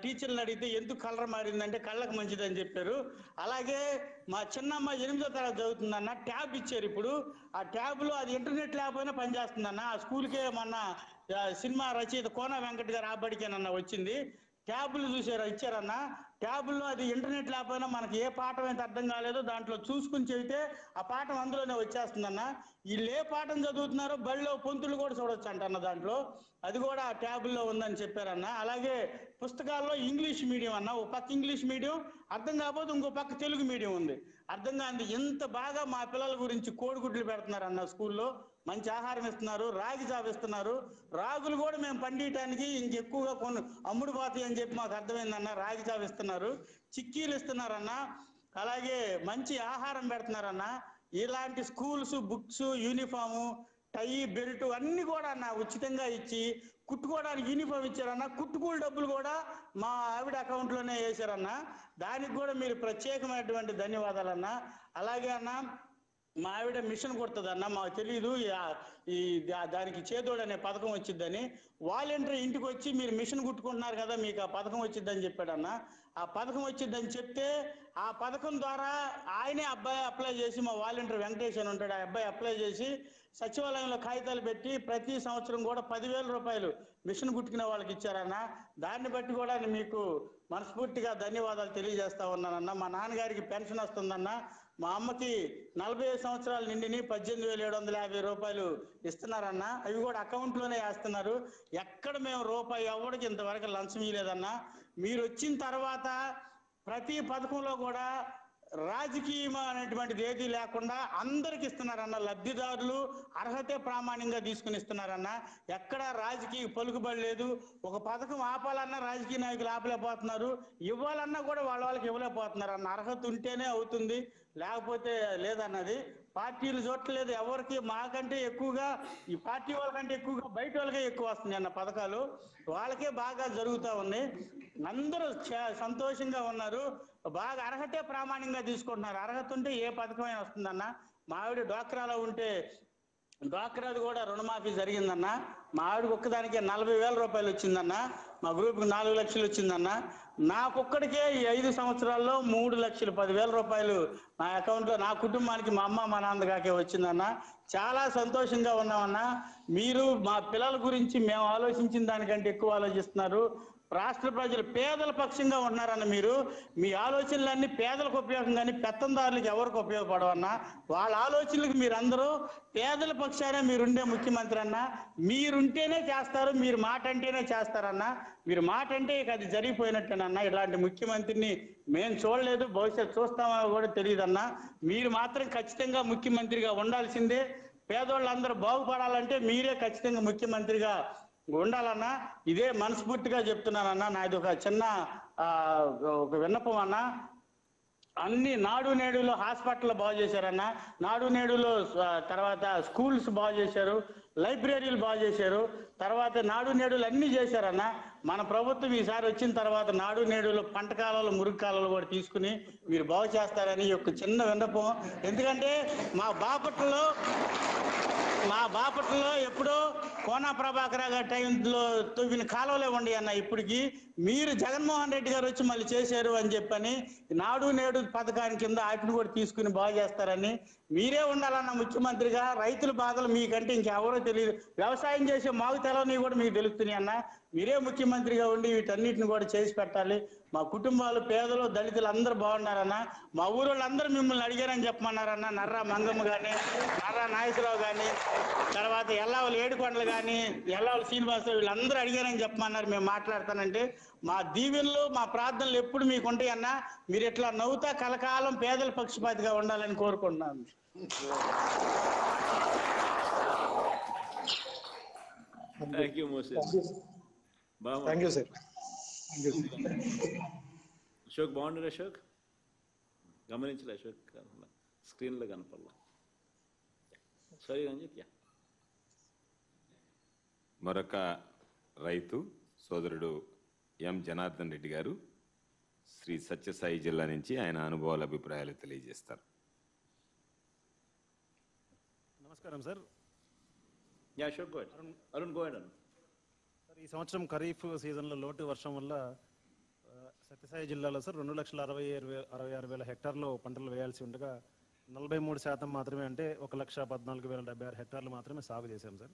టీచర్లు అడిగితే ఎందుకు కలర్ మారిందంటే కళ్ళకు మంచిదని చెప్పారు. అలాగే మా చిన్నమ్మాయి 8వ తరగతి చదువుతుందన్న, ట్యాబ్ ఇచ్చారు. ఇప్పుడు ఆ ట్యాబ్లో అది ఇంటర్నెట్ లేకపోయినా పనిచేస్తుందన్న. ఆ స్కూల్కే మొన్న సినిమా రచయిత కోన వెంకట్ గారు ఆ బడికేనన్నా వచ్చింది. ట్యాబులు ఇచ్చారన్నా. ట్యాబుల్లో అది ఇంటర్నెట్ లేకపోయినా మనకి ఏ పాఠం అయితే అర్థం కాలేదో దాంట్లో చూసుకుని చెబితే ఆ పాఠం అందులోనే వచ్చేస్తుందన్న. వీళ్ళు ఏ పాఠం చదువుతున్నారో బడిలో పొంతులు కూడా చూడొచ్చు అంటన్న దాంట్లో. అది కూడా ఆ ట్యాబుల్లో ఉందని చెప్పారన్న. అలాగే పుస్తకాల్లో ఇంగ్లీష్ మీడియం అన్న, ఒక పక్క ఇంగ్లీష్ మీడియం అర్థం కాకపోతే ఇంకో పక్క తెలుగు మీడియం ఉంది. అర్థం కాదు ఎంత బాగా మా పిల్లల గురించి కోడిగుడ్లు పెడుతున్నారన్న. స్కూల్లో మంచి ఆహారం ఇస్తున్నారు, రాగి జావ ఇస్తున్నారు. రాగులు కూడా మేము పండియటానికి ఇంకెక్కువగా కొన్ని అమ్ముడు పోతాయి అని చెప్పి మాకు అర్థమైందన్న. రాగి జావ ఇస్తున్నారు, చిక్కీలు ఇస్తున్నారన్న. అలాగే మంచి ఆహారం పెడుతున్నారన్న. ఇలాంటి స్కూల్స్, బుక్స్, యూనిఫాము, టై, బెల్ట్ అన్ని కూడా అన్న ఉచితంగా ఇచ్చి, కుట్టుకోవడానికి యూనిఫామ్ ఇచ్చారన్న. కుట్టుకూలు డబ్బులు కూడా మా ఆవిడ అకౌంట్లోనే వేశారన్న. దానికి కూడా మీరు ప్రత్యేకమైనటువంటి ధన్యవాదాలన్న. అలాగే అన్న మా ఆవిడ మిషన్ కుడుతుందన్న, మాకు తెలియదు దానికి చేదోడు అనే పథకం వచ్చిద్దని. వాలంటీర్ ఇంటికి వచ్చి మీరు మిషన్ కుట్టుకుంటున్నారు కదా, మీకు ఆ పథకం వచ్చిద్దని చెప్పాడన్న. ఆ పథకం వచ్చిద్దని చెప్తే ఆ పథకం ద్వారా ఆయనే అబ్బాయి అప్లై చేసి, మా వాలంటీర్ వెంకటేష్ అని ఉంటాడు, ఆ అబ్బాయి అప్లై చేసి సచివాలయంలో కాగితాలు పెట్టి ప్రతి సంవత్సరం కూడా 10,000 రూపాయలు మిషన్ కుట్టుకునే వాళ్ళకి ఇచ్చారన్న. దాన్ని బట్టి కూడా మీకు మనస్ఫూర్తిగా ధన్యవాదాలు తెలియజేస్తా ఉన్నానన్న. మా నాన్నగారికి పెన్షన్ వస్తుందన్న. మా అమ్మకి 45 సంవత్సరాలు నిండిని 18,750 రూపాయలు ఇస్తున్నారన్న. అవి కూడా అకౌంట్లోనే వేస్తున్నారు. ఎక్కడ మేము రూపాయి ఎవరికి ఇంతవరకు లంచం ఇవ్వలేదన్న. మీరు వచ్చిన తర్వాత ప్రతి పథకంలో కూడా రాజకీయం అనేటువంటిది ఏది లేకుండా అందరికి ఇస్తున్నారన్న. లబ్ధిదారులు అర్హతే ప్రామాణికంగా తీసుకుని ఇస్తున్నారన్న. ఎక్కడ రాజకీయ పలుకుబడి లేదు. ఒక పథకం ఆపాలన్నా రాజకీయ నాయకులు ఆపలేకపోతున్నారు, ఇవ్వాలన్నా కూడా వాళ్ళకి ఇవ్వలేకపోతున్నారు అన్న. అర్హత ఉంటేనే అవుతుంది, లేకపోతే లేదన్నది. పార్టీలు చూడట్లేదు ఎవరికి. మాకంటే ఎక్కువగా ఈ పార్టీ వాళ్ళకంటే ఎక్కువగా బయట వాళ్ళకే ఎక్కువ వస్తుంది అన్న పథకాలు. వాళ్ళకే బాగా జరుగుతూ ఉంది. అందరూ సంతోషంగా ఉన్నారు. బాగా అర్హతే ప్రామాణికంగా తీసుకుంటున్నారు. అర్హత ఉంటే ఏ పథకమైనా వస్తుందన్న. మా ఆవిడ డ్వాక్రాలో ఉంటే డ్వాక్రాది కూడా రుణమాఫీ జరిగిందన్న. మా ఆవిడకి ఒక్కదానికే 40,000 రూపాయలు వచ్చిందన్న. మా గ్రూప్కి 4 లక్షలు వచ్చిందన్న. నాకొక్కడికే ఈ 5 సంవత్సరాల్లో 3,10,000 రూపాయలు నా అకౌంట్లో, నా కుటుంబానికి, మా అమ్మ మా నాన్నగాకే వచ్చిందన్న. చాలా సంతోషంగా ఉన్నామన్న. మీరు మా పిల్లల గురించి మేము ఆలోచించిన దానికంటే ఎక్కువ ఆలోచిస్తున్నారు. రాష్ట్ర ప్రజలు పేదల పక్షంగా ఉన్నారన్న. మీరు మీ ఆలోచనలన్నీ పేదలకు ఉపయోగం కానీ పెత్తందారులకు ఎవరికి ఉపయోగపడవన్నా. వాళ్ళ ఆలోచనలకు మీరందరూ పేదల పక్షానే మీరుండే ముఖ్యమంత్రి అన్న. మీరుంటేనే చేస్తారు, మీరు మాట అంటేనే చేస్తారన్న. మీరు మాట అంటే ఇక అది జరిగిపోయినట్టేనన్నా. ఇలాంటి ముఖ్యమంత్రిని మేము చూడలేదు, భవిష్యత్తు చూస్తామో కూడా తెలియదన్నా. మీరు మాత్రం ఖచ్చితంగా ముఖ్యమంత్రిగా ఉండాల్సిందే. పేదోళ్ళందరూ బాగుపడాలంటే మీరే ఖచ్చితంగా ముఖ్యమంత్రిగా ఉండాలన్నా. ఇదే మనస్ఫూర్తిగా చెప్తున్నానన్నా. నాది ఒక చిన్న ఒక విన్నపం అన్న. అన్ని నాడు నేడులో హాస్పిటల్ బాగు చేశారన్న. నాడు నేడులో తర్వాత స్కూల్స్ బాగు చేశారు, లైబ్రరీలు బాగు చేశారు, తర్వాత నాడు నేడులు అన్ని చేశారన్న. మన ప్రభుత్వం ఈసారి వచ్చిన తర్వాత నాడు నేడులో పంట కాలాలు, మురుగు కాలాలు కూడా తీసుకుని మీరు బాగు చేస్తారని ఒక చిన్న విన్నపం. ఎందుకంటే మా బాపట్లలో ఎప్పుడో కోనా ప్రభాకర్ గారి టైంలో తవ్విన కాలువలే ఉండి అన్న. ఇప్పటికి మీరు జగన్మోహన్ రెడ్డి గారు వచ్చి మళ్ళీ చేశారు అని చెప్పని నాడు నేడు పథకానికి కింద వాటిని కూడా తీసుకుని బాగు చేస్తారని. మీరే ఉండాలన్న ముఖ్యమంత్రిగా. రైతుల బాధలు మీకంటే ఇంకెవరో తెలియదు. వ్యవసాయం చేసే మాకు తెలవని కూడా మీకు తెలుస్తున్నాయి అన్న. మీరే ముఖ్యమంత్రిగా ఉండి వీటన్నిటిని కూడా చేసి పెట్టాలి. మా కుటుంబాలు, పేదలు, దళితులు అందరూ బాగున్నారన్న. మా ఊరోళ్ళందరూ మిమ్మల్ని అడిగారని చెప్పమన్నారన్న. నర్రా మంగమ్మ కానీ, నర్రా నాగేశ్వరరావు కానీ, తర్వాత ఎల్లావులు ఏడుకొండలు కానీ, ఎల్లావులు శ్రీనివాసరావు వీళ్ళందరూ అడిగారని చెప్పమన్నారు. మేము మాట్లాడతానంటే మా దీవెనలు, మా ప్రార్థనలు ఎప్పుడు మీకు ఉంటాయన్నా. మీరు ఇట్లా నవ్వుతా కలకాలం పేదల పక్షపాతిగా ఉండాలని కోరుకుంటున్నాను.
Thank you Moses.
Thank you sir.
Ashok బాగుండరు. అశోక్ గమనించలే. అశోక్ స్క్రీన్లో కనపడలా. సరే రంజిత్.
మరొక రైతు సోదరుడు ఎం జనార్దన్ రెడ్డి గారు శ్రీ సత్యసాయి జిల్లా నుంచి ఆయన అనుభవాల అభిప్రాయాలు తెలియజేస్తారు.
నమస్కారం sir.
Ashok go ahead. Arun go ahead.
Sir, ఈ సంవత్సరం ఖరీఫ్ సీజన్లో లోటు వర్షం వల్ల సత్యసాయి జిల్లాలో సార్ 2,66,000 హెక్టార్లు పంటలు వేయాల్సి ఉండగా 43% మాత్రమే, అంటే 1,14,076 హెక్టార్లు మాత్రమే సాగు చేశాం సార్.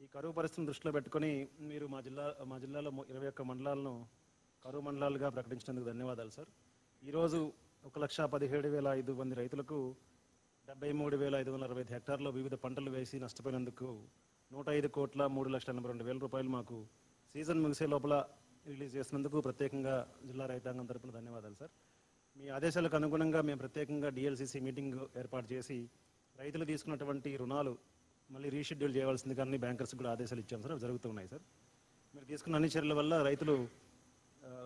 ఈ కరువు పరిస్థితిని దృష్టిలో పెట్టుకొని మీరు మా జిల్లాలో 21 మండలాలను కరువు మండలాలుగా ప్రకటించినందుకు ధన్యవాదాలు సార్. ఈరోజు 1,17,500 మంది రైతులకు 73,565 హెక్టార్లో వివిధ పంటలు వేసి నష్టపోయినందుకు 105,03,82,000 రూపాయలు మాకు సీజన్ ముగిసే లోపల రిలీజ్ చేసినందుకు ప్రత్యేకంగా జిల్లా రైతాంగం తరపున ధన్యవాదాలు సార్. మీ ఆదేశాలకు అనుగుణంగా మేము ప్రత్యేకంగా డిఎల్సిసి మీటింగ్ ఏర్పాటు చేసి రైతులు తీసుకున్నటువంటి రుణాలు మళ్ళీ రీషెడ్యూల్ చేయవలసింది కానీ బ్యాంకర్స్ కూడా ఆదేశాలు ఇచ్చాం సార్. అవి జరుగుతున్నాయి సార్. మీరు తీసుకున్న అన్ని చర్యల వల్ల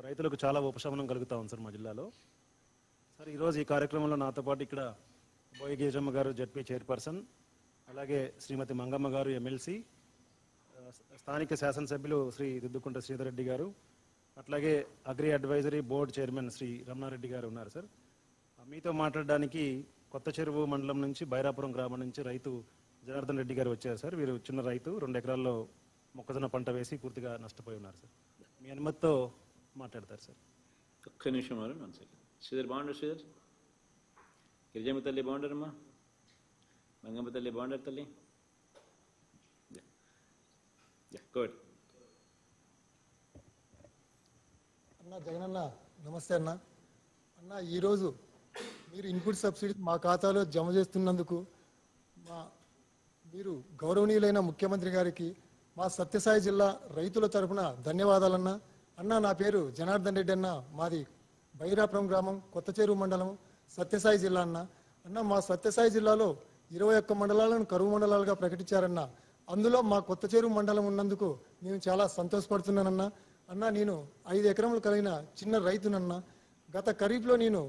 రైతులకు చాలా ఉపశమనం కలుగుతా ఉంది సార్ మా జిల్లాలో. సార్ ఈరోజు ఈ కార్యక్రమంలో నాతో పాటు ఇక్కడ బోయి గేజమ్మ గారు జడ్పీ చైర్పర్సన్, అలాగే శ్రీమతి మంగమ్మ గారు ఎమ్మెల్సీ, స్థానిక శాసనసభ్యులు శ్రీ దిద్దుకుంట శ్రీధర్ రెడ్డి గారు, అట్లాగే agri advisory board chairman Shri Ramana Reddy గారు ఉన్నారు సార్. మీతో మాట్లాడడానికి కొత్త చెరువు మండలం నుంచి బైరాపురం గ్రామం నుంచి రైతు జనార్దన్ రెడ్డి గారు వచ్చారు సార్. వీరు చిన్న రైతు, 2 ఎకరాల్లో మొక్కజొన్న పంట వేసి పూర్తిగా నష్టపోయి ఉన్నారు సార్. మీ అనుమతితో మాట్లాడతారు సార్.
ఒక్క నిమిషం వారు శ్రీధర్ బాగుండారు. శ్రీధర్ గిరిజమ్మ తల్లి బాగుండారమ్మా, మంగమ్మ తల్లి బాగుండారు తల్లి.
అన్న జగనన్న నమస్తే అన్న. అన్న ఈరోజు మీరు ఇన్పుట్ సబ్సిడీ మా ఖాతాలో జమ చేస్తున్నందుకు మీరు గౌరవనీయులైన ముఖ్యమంత్రి గారికి మా సత్యసాయి జిల్లా రైతుల తరఫున ధన్యవాదాలన్న. అన్న నా పేరు జనార్దన్ రెడ్డి అన్న, మాది బైరాపురం గ్రామం, కొత్త చెరువు మండలం, సత్యసాయి జిల్లా అన్న. అన్న మా సత్యసాయి జిల్లాలో 21 మండలాలను కరువు మండలాలుగా ప్రకటించారన్న. అందులో మా కొత్త చెరువు మండలం ఉన్నందుకు నేను చాలా సంతోషపడుతున్నానన్నా. అన్న నేను 5 ఎకరములు కలిగిన చిన్న రైతునన్నా. గత ఖరీఫ్లో నేను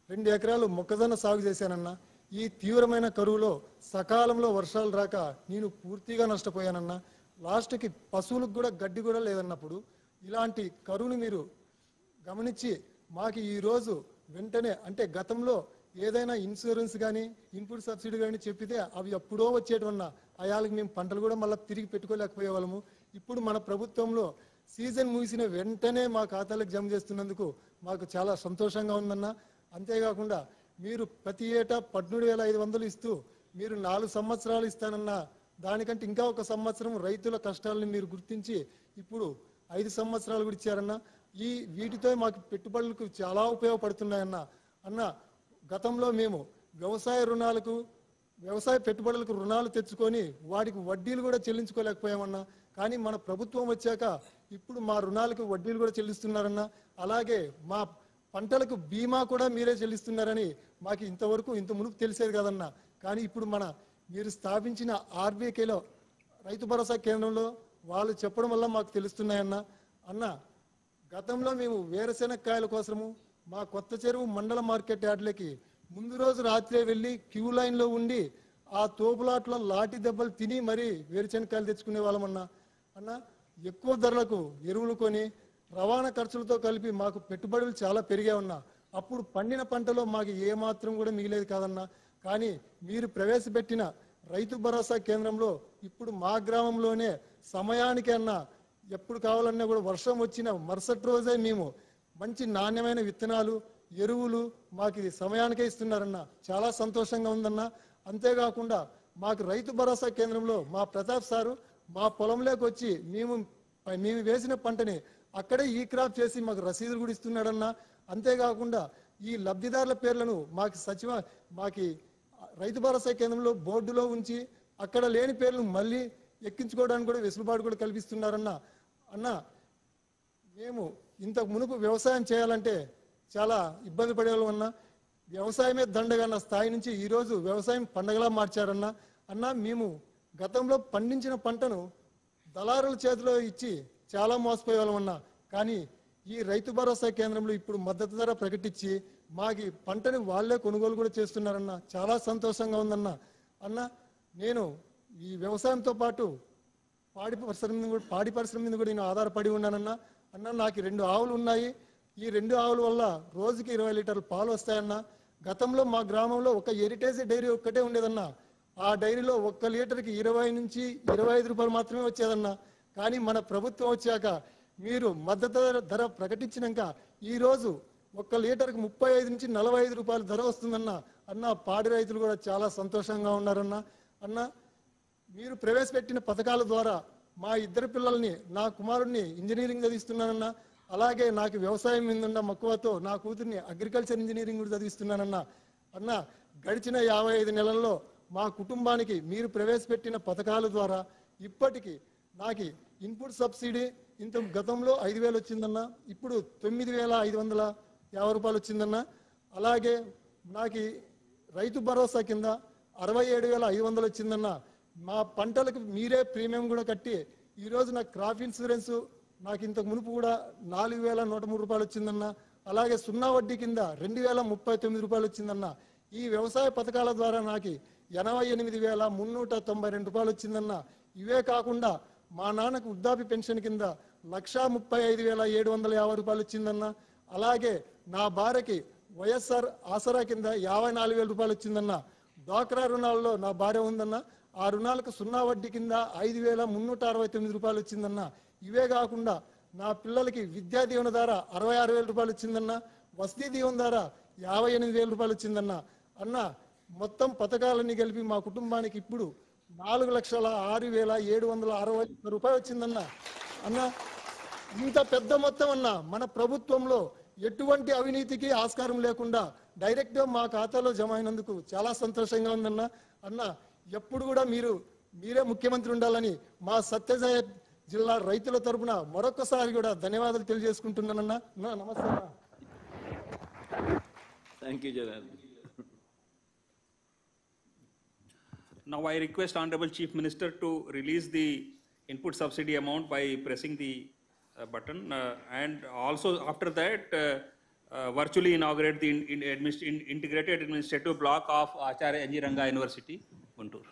2 ఎకరాలు మొక్కజొన్న సాగు చేశానన్నా. ఈ తీవ్రమైన కరువులో సకాలంలో వర్షాలు రాక నేను పూర్తిగా నష్టపోయానన్నా. లాస్ట్కి పశువులకు కూడా గడ్డి కూడా లేదన్నప్పుడు ఇలాంటి కరువుని మీరు గమనించి మాకు ఈరోజు వెంటనే, అంటే గతంలో ఏదైనా ఇన్సూరెన్స్ కానీ ఇన్పుట్ సబ్సిడీ కానీ చెప్పితే అవి ఎప్పుడో వచ్చేటవన్నా అయాలకి మేము పంటలు కూడా మళ్ళీ తిరిగి పెట్టుకోలేకపోయే వాళ్ళము. ఇప్పుడు మన ప్రభుత్వంలో సీజన్ ముగిసిన వెంటనే మా ఖాతాలకు జమ చేస్తున్నందుకు మాకు చాలా సంతోషంగా ఉందన్న. అంతేకాకుండా మీరు ప్రతి ఏటా 17,500 ఇస్తూ మీరు 4 సంవత్సరాలు ఇస్తానన్నా, దానికంటే ఇంకా 1 సంవత్సరం రైతుల కష్టాలను మీరు గుర్తించి ఇప్పుడు 5 సంవత్సరాలు కూడా ఇచ్చారన్న. వీటితో మాకు పెట్టుబడులకు చాలా ఉపయోగపడుతున్నాయన్న. అన్న గతంలో మేము వ్యవసాయ పెట్టుబడులకు రుణాలు తెచ్చుకొని వాటికి వడ్డీలు కూడా చెల్లించుకోలేకపోయామన్నా. కానీ మన ప్రభుత్వం వచ్చాక ఇప్పుడు మా రుణాలకు వడ్డీలు కూడా చెల్లిస్తున్నారన్నా. అలాగే మా పంటలకు బీమా కూడా మీరే చెల్లిస్తున్నారని మాకు ఇంత మునుపు తెలిసేది కదన్నా. కానీ ఇప్పుడు మీరు స్థాపించిన ఆర్బీకేలో రైతు భరోసా కేంద్రంలో వాళ్ళు చెప్పడం వల్ల మాకు తెలుస్తున్నాయన్నా. అన్న గతంలో మేము వేరుశెనక్కాయల కోసము మా కొత్త చెరువు మండల మార్కెట్ యార్డ్లకి ముందు రోజు రాత్రే వెళ్ళి క్యూ లైన్లో ఉండి ఆ తోపులాట్లో లాఠీ దెబ్బలు తిని మరీ వేరుశెనక్కాయలు తెచ్చుకునే వాళ్ళమన్నా. అన్న ఎక్కువ ధరలకు ఎరువులు కొని రవాణా ఖర్చులతో కలిపి మాకు పెట్టుబడులు చాలా పెరిగా ఉన్నా. అప్పుడు పండిన పంటలో మాకు ఏమాత్రం కూడా మిగిలేదు కాదన్నా. కానీ మీరు ప్రవేశపెట్టిన రైతు భరోసా కేంద్రంలో ఇప్పుడు మా గ్రామంలోనే సమయానికి అన్నా ఎప్పుడు కావాలన్నా కూడా వర్షం వచ్చిన మరుసటి రోజే మేము మంచి నాణ్యమైన విత్తనాలు, ఎరువులు మాకు ఇది సమయానికే ఇస్తున్నారన్న. చాలా సంతోషంగా ఉందన్న. అంతేకాకుండా మాకు రైతు భరోసా కేంద్రంలో మా ప్రతాప్ సారు మా పొలంలోకి వచ్చి మేము వేసిన పంటని అక్కడే ఈ క్రాప్ చేసి మాకు రసీదులు కూడా ఇస్తున్నాడన్న. అంతేకాకుండా ఈ లబ్ధిదారుల పేర్లను మాకు రైతు భరోసా కేంద్రంలో బోర్డులో ఉంచి అక్కడ లేని పేర్లు మళ్ళీ ఎక్కించుకోవడానికి కూడా వెసులుబాటు కూడా కల్పిస్తున్నారన్న. అన్న మేము ఇంతకు మునుపు వ్యవసాయం చేయాలంటే చాలా ఇబ్బంది పడేవాళ్ళం అన్న. వ్యవసాయమే దండగన్న స్థాయి నుంచి ఈరోజు వ్యవసాయం పండగలా మార్చారన్న. అన్న మేము గతంలో పండించిన పంటను దళారుల చేతిలో ఇచ్చి చాలా మోసపోయేవాళ్ళం అన్న. కానీ ఈ రైతు భరోసా కేంద్రంలో ఇప్పుడు మద్దతు ధర ప్రకటించి మాకు పంటని వాళ్ళే కొనుగోలు కూడా చేస్తున్నారన్న. చాలా సంతోషంగా ఉందన్న. అన్న నేను ఈ వ్యవసాయంతో పాటు పాడి పరిశ్రమ మీద కూడా నేను ఆధారపడి ఉన్నానన్నా. అన్న నాకు 2 ఆవులు ఉన్నాయి. ఈ 2 ఆవుల వల్ల రోజుకి 20 లీటర్ల పాలు వస్తాయన్న. గతంలో మా గ్రామంలో ఒక హెరిటేజ్ డైరీ ఒక్కటే ఉండేదన్న. ఆ డైరీలో 1 లీటర్కి 20 నుంచి 25 రూపాయలు మాత్రమే వచ్చేదన్న. కానీ మన ప్రభుత్వం వచ్చాక మీరు మద్దతు ధర ప్రకటించినాక ఈరోజు 1 లీటర్కి 35 నుంచి 45 రూపాయల ధర వస్తుందన్న. అన్న పాడి రైతులు కూడా చాలా సంతోషంగా ఉన్నారన్న. అన్న మీరు ప్రవేశపెట్టిన పథకాల ద్వారా మా ఇద్దరు పిల్లల్ని, నా కుమారుడిని ఇంజనీరింగ్ చదివిస్తున్నానన్నా, అలాగే నాకు వ్యవసాయం మీద ఉన్న మక్కువతో నా కూతుర్ని అగ్రికల్చర్ ఇంజనీరింగ్ కూడా చదివిస్తున్నానన్నా. అన్న, గడిచిన 55 నెలల్లో మా కుటుంబానికి మీరు ప్రవేశపెట్టిన పథకాల ద్వారా ఇప్పటికీ నాకు ఇన్పుట్ సబ్సిడీ గతంలో 5,000 వచ్చిందన్నా, ఇప్పుడు 9,550 రూపాయలు వచ్చిందన్నా. అలాగే నాకు రైతు భరోసా కింద 67,500 వచ్చిందన్నా. మా పంటలకు మీరే ప్రీమియం కూడా కట్టి ఈరోజు నాకు క్రాప్ ఇన్సూరెన్స్ నాకు ఇంతకు మునుపు కూడా 4,103 రూపాయలు వచ్చిందన్నా. అలాగే 0 వడ్డీ కింద 2,039 రూపాయలు వచ్చిందన్నా. ఈ వ్యవసాయ పథకాల ద్వారా నాకు 88,392 రూపాయలు వచ్చిందన్నా. ఇవే కాకుండా మా నాన్నకు వృద్ధాప్య పెన్షన్ కింద 1,35,750 రూపాయలు వచ్చిందన్నా. అలాగే నా భార్యకి వైఎస్ఆర్ ఆసరా కింద 54,000 రూపాయలు వచ్చిందన్నా. డ్వాక్రా రుణాల్లో నా భార్య ఉందన్నా, ఆ రుణాలకు 0 వడ్డీ కింద 5,369 రూపాయలు వచ్చిందన్నా. ఇవే కాకుండా నా పిల్లలకి విద్యా దీవెన ద్వారా 66,000 రూపాయలు వచ్చిందన్నా. వసతి దీవెన ద్వారా 58,000 రూపాయలు వచ్చిందన్నా. అన్న, మొత్తం పథకాలన్నీ కలిపి మా కుటుంబానికి ఇప్పుడు 4,06,760 రూపాయలు వచ్చిందన్నా. అన్న, ఇంత పెద్ద మొత్తం అన్న మన ప్రభుత్వంలో ఎటువంటి అవినీతికి ఆస్కారం లేకుండా డైరెక్ట్గా మా ఖాతాలో జమ అయినందుకు చాలా సంతోషంగా ఉందన్న. అన్న, ఎప్పుడు కూడా మీరే ముఖ్యమంత్రి ఉండాలని మా సత్యసాయి జిల్లా రైతుల తరపున మరొకసారి కూడా ధన్యవాదాలు తెలియజేసుకుంటున్నానన్నా. నమస్తే అన్న.
Thank you Janardhan.
Now I request Honorable Chief Minister to release the input subsidy amount by pressing the button, and also after that virtually inaugurate the integrated administrative block of Acharya N.G. Ranga University, Guntur.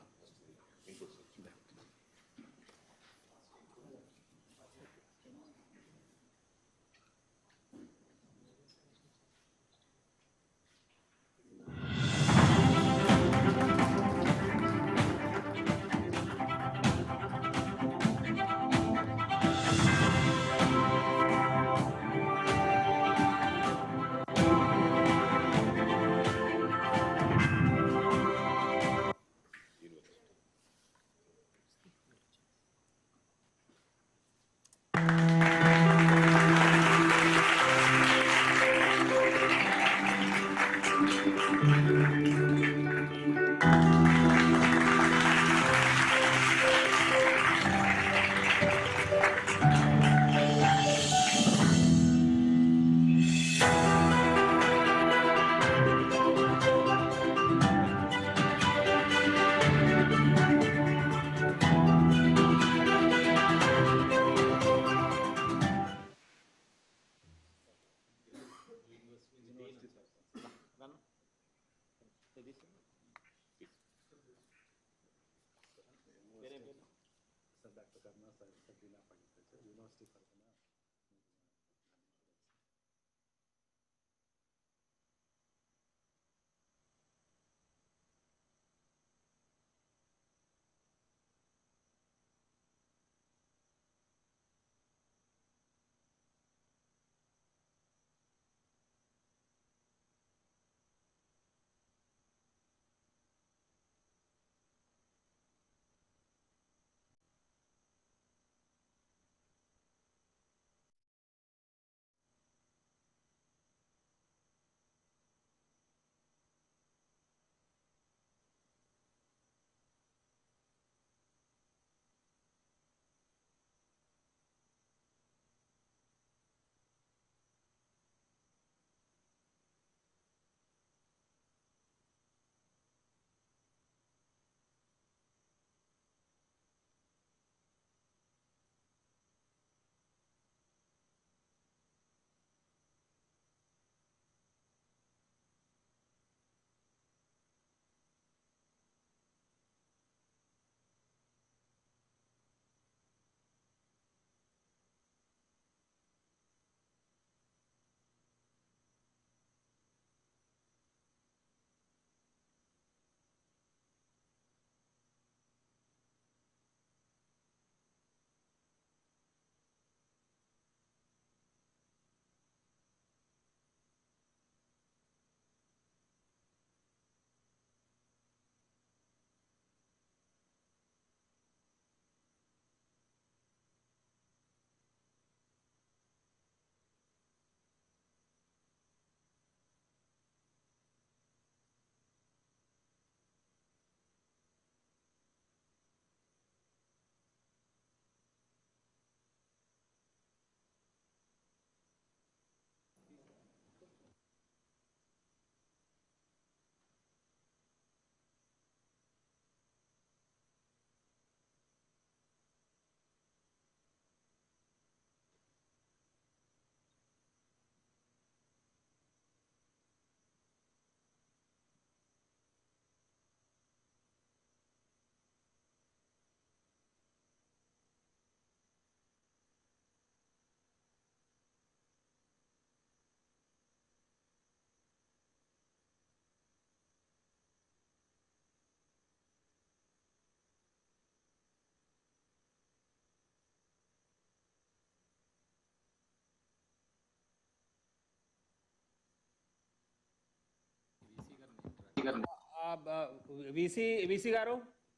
VC Garu,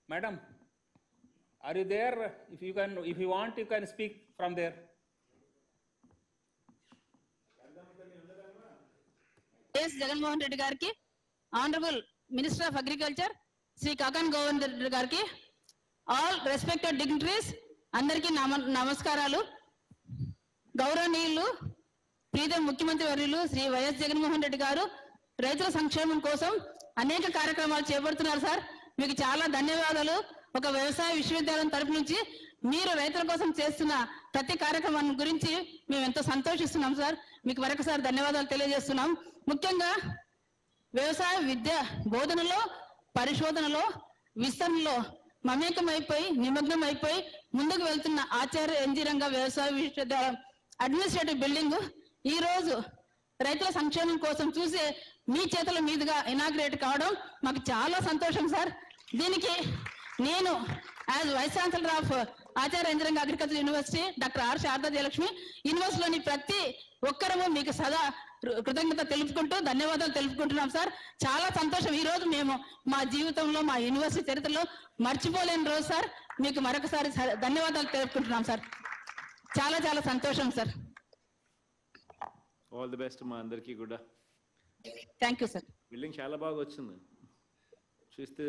madam, are you there? If you want, you can speak from there.
Yes, Jagannath Reddy Garki, Honorable Minister of Agriculture, Sri Kakan Govind Reddy Garki, all respected dignitaries, Andarki Namaskaralu, Gauranilu, Pritham Mukhyamantri Varyulu, Sri Y.S. Jagannath Reddy Garu, రైతుల సంక్షేమం కోసం అనేక కార్యక్రమాలు చేపడుతున్నారు సార్. మీకు చాలా ధన్యవాదాలు. ఒక వ్యవసాయ విశ్వవిద్యాలయం తరపు నుంచి మీరు రైతుల కోసం చేస్తున్న ప్రతి కార్యక్రమాన్ని గురించి మేము ఎంతో సంతోషిస్తున్నాం సార్. మీకు మరొకసారి ధన్యవాదాలు తెలియజేస్తున్నాం. ముఖ్యంగా వ్యవసాయ విద్య బోధనలో, పరిశోధనలో, విస్తరణలో మమేకమైపోయి నిమగ్నం అయిపోయి ముందుకు వెళ్తున్న ఆచార్య ఎన్జీ రంగా వ్యవసాయ విశ్వవిద్యాలయం అడ్మినిస్ట్రేటివ్ బిల్డింగ్ ఈ రోజు రైతుల సంక్షేమం కోసం చూసే మీ చేతుల మీదుగా ఇనాగ్రేట్ కావడం మాకు చాలా సంతోషం సార్. దీనికి నేను as vice chancellor of Acharya NG Ranga agriculture university doctor R Sarada Jayalakshmi యూనివర్సిటీలోని ప్రతి ఒక్కరము మీకు సదా కృతజ్ఞత తెలుపుకుంటూ ధన్యవాదాలు తెలుపుకుంటున్నాం సార్. చాలా సంతోషం. ఈ రోజు మేము మా జీవితంలో మా యూనివర్సిటీ చరిత్రలో మర్చిపోలేని రోజు సార్. మీకు మరొకసారి ధన్యవాదాలు తెలుపుకుంటున్నాం సార్. చాలా చాలా సంతోషం సార్.
ఆల్ ది బెస్ట్ మా అందరికీ కూడా.
Thank you sir.
బిల్డింగ్ చాలా బాగా వచ్చింది. చూస్తే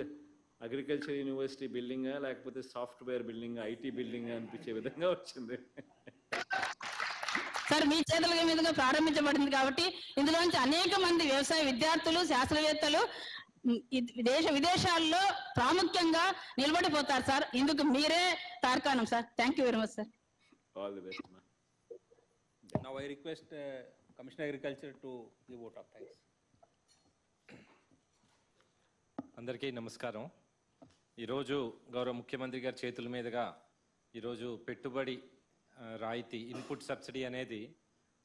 అగ్రికల్చర్ యూనివర్సిటీ బిల్డింగా లేకపోతే సాఫ్ట్వేర్ బిల్డింగ్, ఐటీ బిల్డింగ్ అనిపించే విధంగా వచ్చింది
సార్. మీ చేతుల మీదుగా ప్రారంభించబడింది కాబట్టి ఇందులోంచి అనేక మంది వ్యవసాయ విద్యార్థులు, శాస్త్రవేత్తలు దేశ విదేశాల్లో ప్రాముఖ్యంగా నిలబడిపోతారు సార్. ఇందుకు మీరే తార్కాణం sir. Thank you very much sir.
All the best.
Now I request Commissioner Agriculture to give vote of thanks.
అందరికీ నమస్కారం. ఈరోజు గౌరవ ముఖ్యమంత్రి గారి చేతుల మీదుగా ఈరోజు పెట్టుబడి రాయితీ ఇన్పుట్ సబ్సిడీ అనేది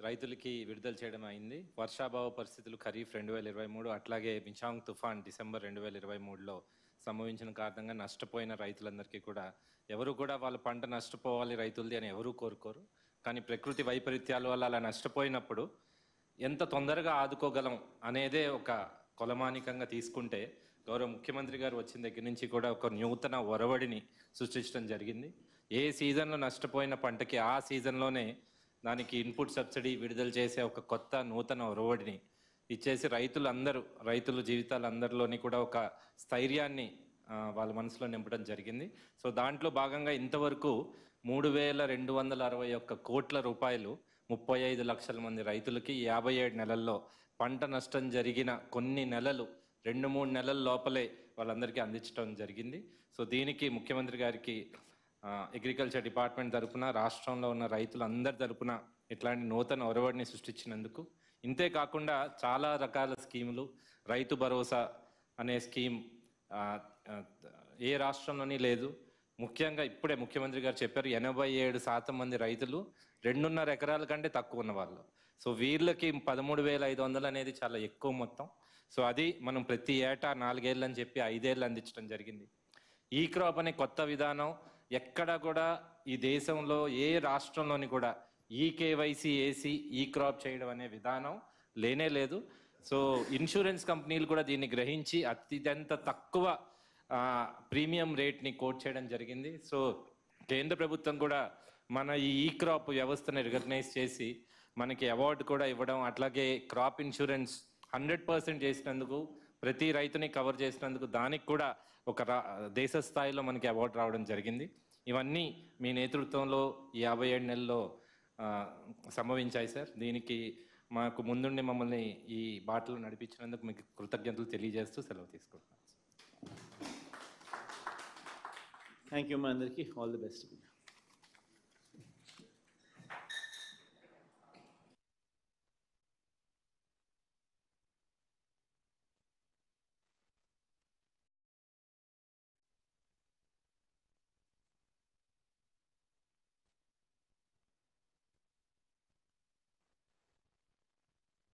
రైతులకి విడుదల చేయడం అయింది. వర్షాభావ పరిస్థితులు ఖరీఫ్ 2023 అట్లాగే మిచాంగ్ తుఫాన్ డిసెంబర్ 2023లో సంభవించిన కారణంగా నష్టపోయిన రైతులందరికీ కూడా ఎవరు కూడా వాళ్ళ పంట నష్టపోవాలి రైతులది అని ఎవరూ కోరుకోరు. కానీ ప్రకృతి వైపరీత్యాల వల్ల అలా నష్టపోయినప్పుడు ఎంత తొందరగా ఆదుకోగలం అనేదే ఒక కొలమానికంగా తీసుకుంటే గౌరవ ముఖ్యమంత్రి గారు వచ్చిన దగ్గర నుంచి కూడా ఒక నూతన ఒరవడిని సృష్టించడం జరిగింది. ఏ సీజన్లో నష్టపోయిన పంటకి ఆ సీజన్లోనే దానికి ఇన్పుట్ సబ్సిడీ విడుదల చేసే ఒక కొత్త నూతన ఒరవడిని ఇచ్చేసి రైతుల జీవితాలందరిలోని కూడా ఒక స్థైర్యాన్ని వాళ్ళ మనసులో నింపడం జరిగింది. సో దాంట్లో భాగంగా ఇంతవరకు 3,261 కోట్ల రూపాయలు 35 లక్షల మంది రైతులకి 57 నెలల్లో పంట నష్టం జరిగిన కొన్ని నెలలు 2-3 నెలల లోపలే వాళ్ళందరికీ అందించడం జరిగింది. సో దీనికి ముఖ్యమంత్రి గారికి అగ్రికల్చర్ డిపార్ట్మెంట్ తరపున, రాష్ట్రంలో ఉన్న రైతులందరి తరపున ఇట్లాంటి నూతన ఒరవడిని సృష్టించినందుకు, ఇంతే కాకుండా చాలా రకాల స్కీములు, రైతు భరోసా అనే స్కీమ్ ఏ రాష్ట్రంలోని లేదు. ముఖ్యంగా ఇప్పుడే ముఖ్యమంత్రి గారు చెప్పారు 87% మంది రైతులు 2.5 ఎకరాల కంటే తక్కువ ఉన్న వాళ్ళు. సో వీళ్ళకి 13,500 అనేది చాలా ఎక్కువ మొత్తం. సో అది మనం ప్రతి ఏటా 4 ఏళ్ళు అని చెప్పి 5 ఏళ్ళు అందించడం జరిగింది. ఈ క్రాప్ అనే కొత్త విధానం ఎక్కడ కూడా ఈ దేశంలో ఏ రాష్ట్రంలోని కూడా కేవైసీ ఏసీ ఈ క్రాప్ చేయడం అనే విధానం లేనే లేదు. సో ఇన్సూరెన్స్ కంపెనీలు కూడా దీన్ని గ్రహించి అత్యంత తక్కువ ప్రీమియం రేట్ని కోట్ చేయడం జరిగింది. సో కేంద్ర ప్రభుత్వం కూడా మన ఈ క్రాప్ వ్యవస్థను రికగ్నైజ్ చేసి మనకి అవార్డు కూడా ఇవ్వడం, అట్లాగే క్రాప్ ఇన్సూరెన్స్ 100% చేసినందుకు, ప్రతి రైతుని కవర్ చేసినందుకు దానికి కూడా ఒక దేశ స్థాయిలో మనకి అవార్డు రావడం జరిగింది. ఇవన్నీ మీ నేతృత్వంలో ఈ 57 నెలల్లో సంభవించాయి సార్. దీనికి మాకు ముందుండి మమ్మల్ని ఈ బాటలో నడిపించినందుకు మీకు కృతజ్ఞతలు తెలియజేస్తూ సెలవు తీసుకుంటున్నాను.
థ్యాంక్ యూ మా అందరికీ. All the best.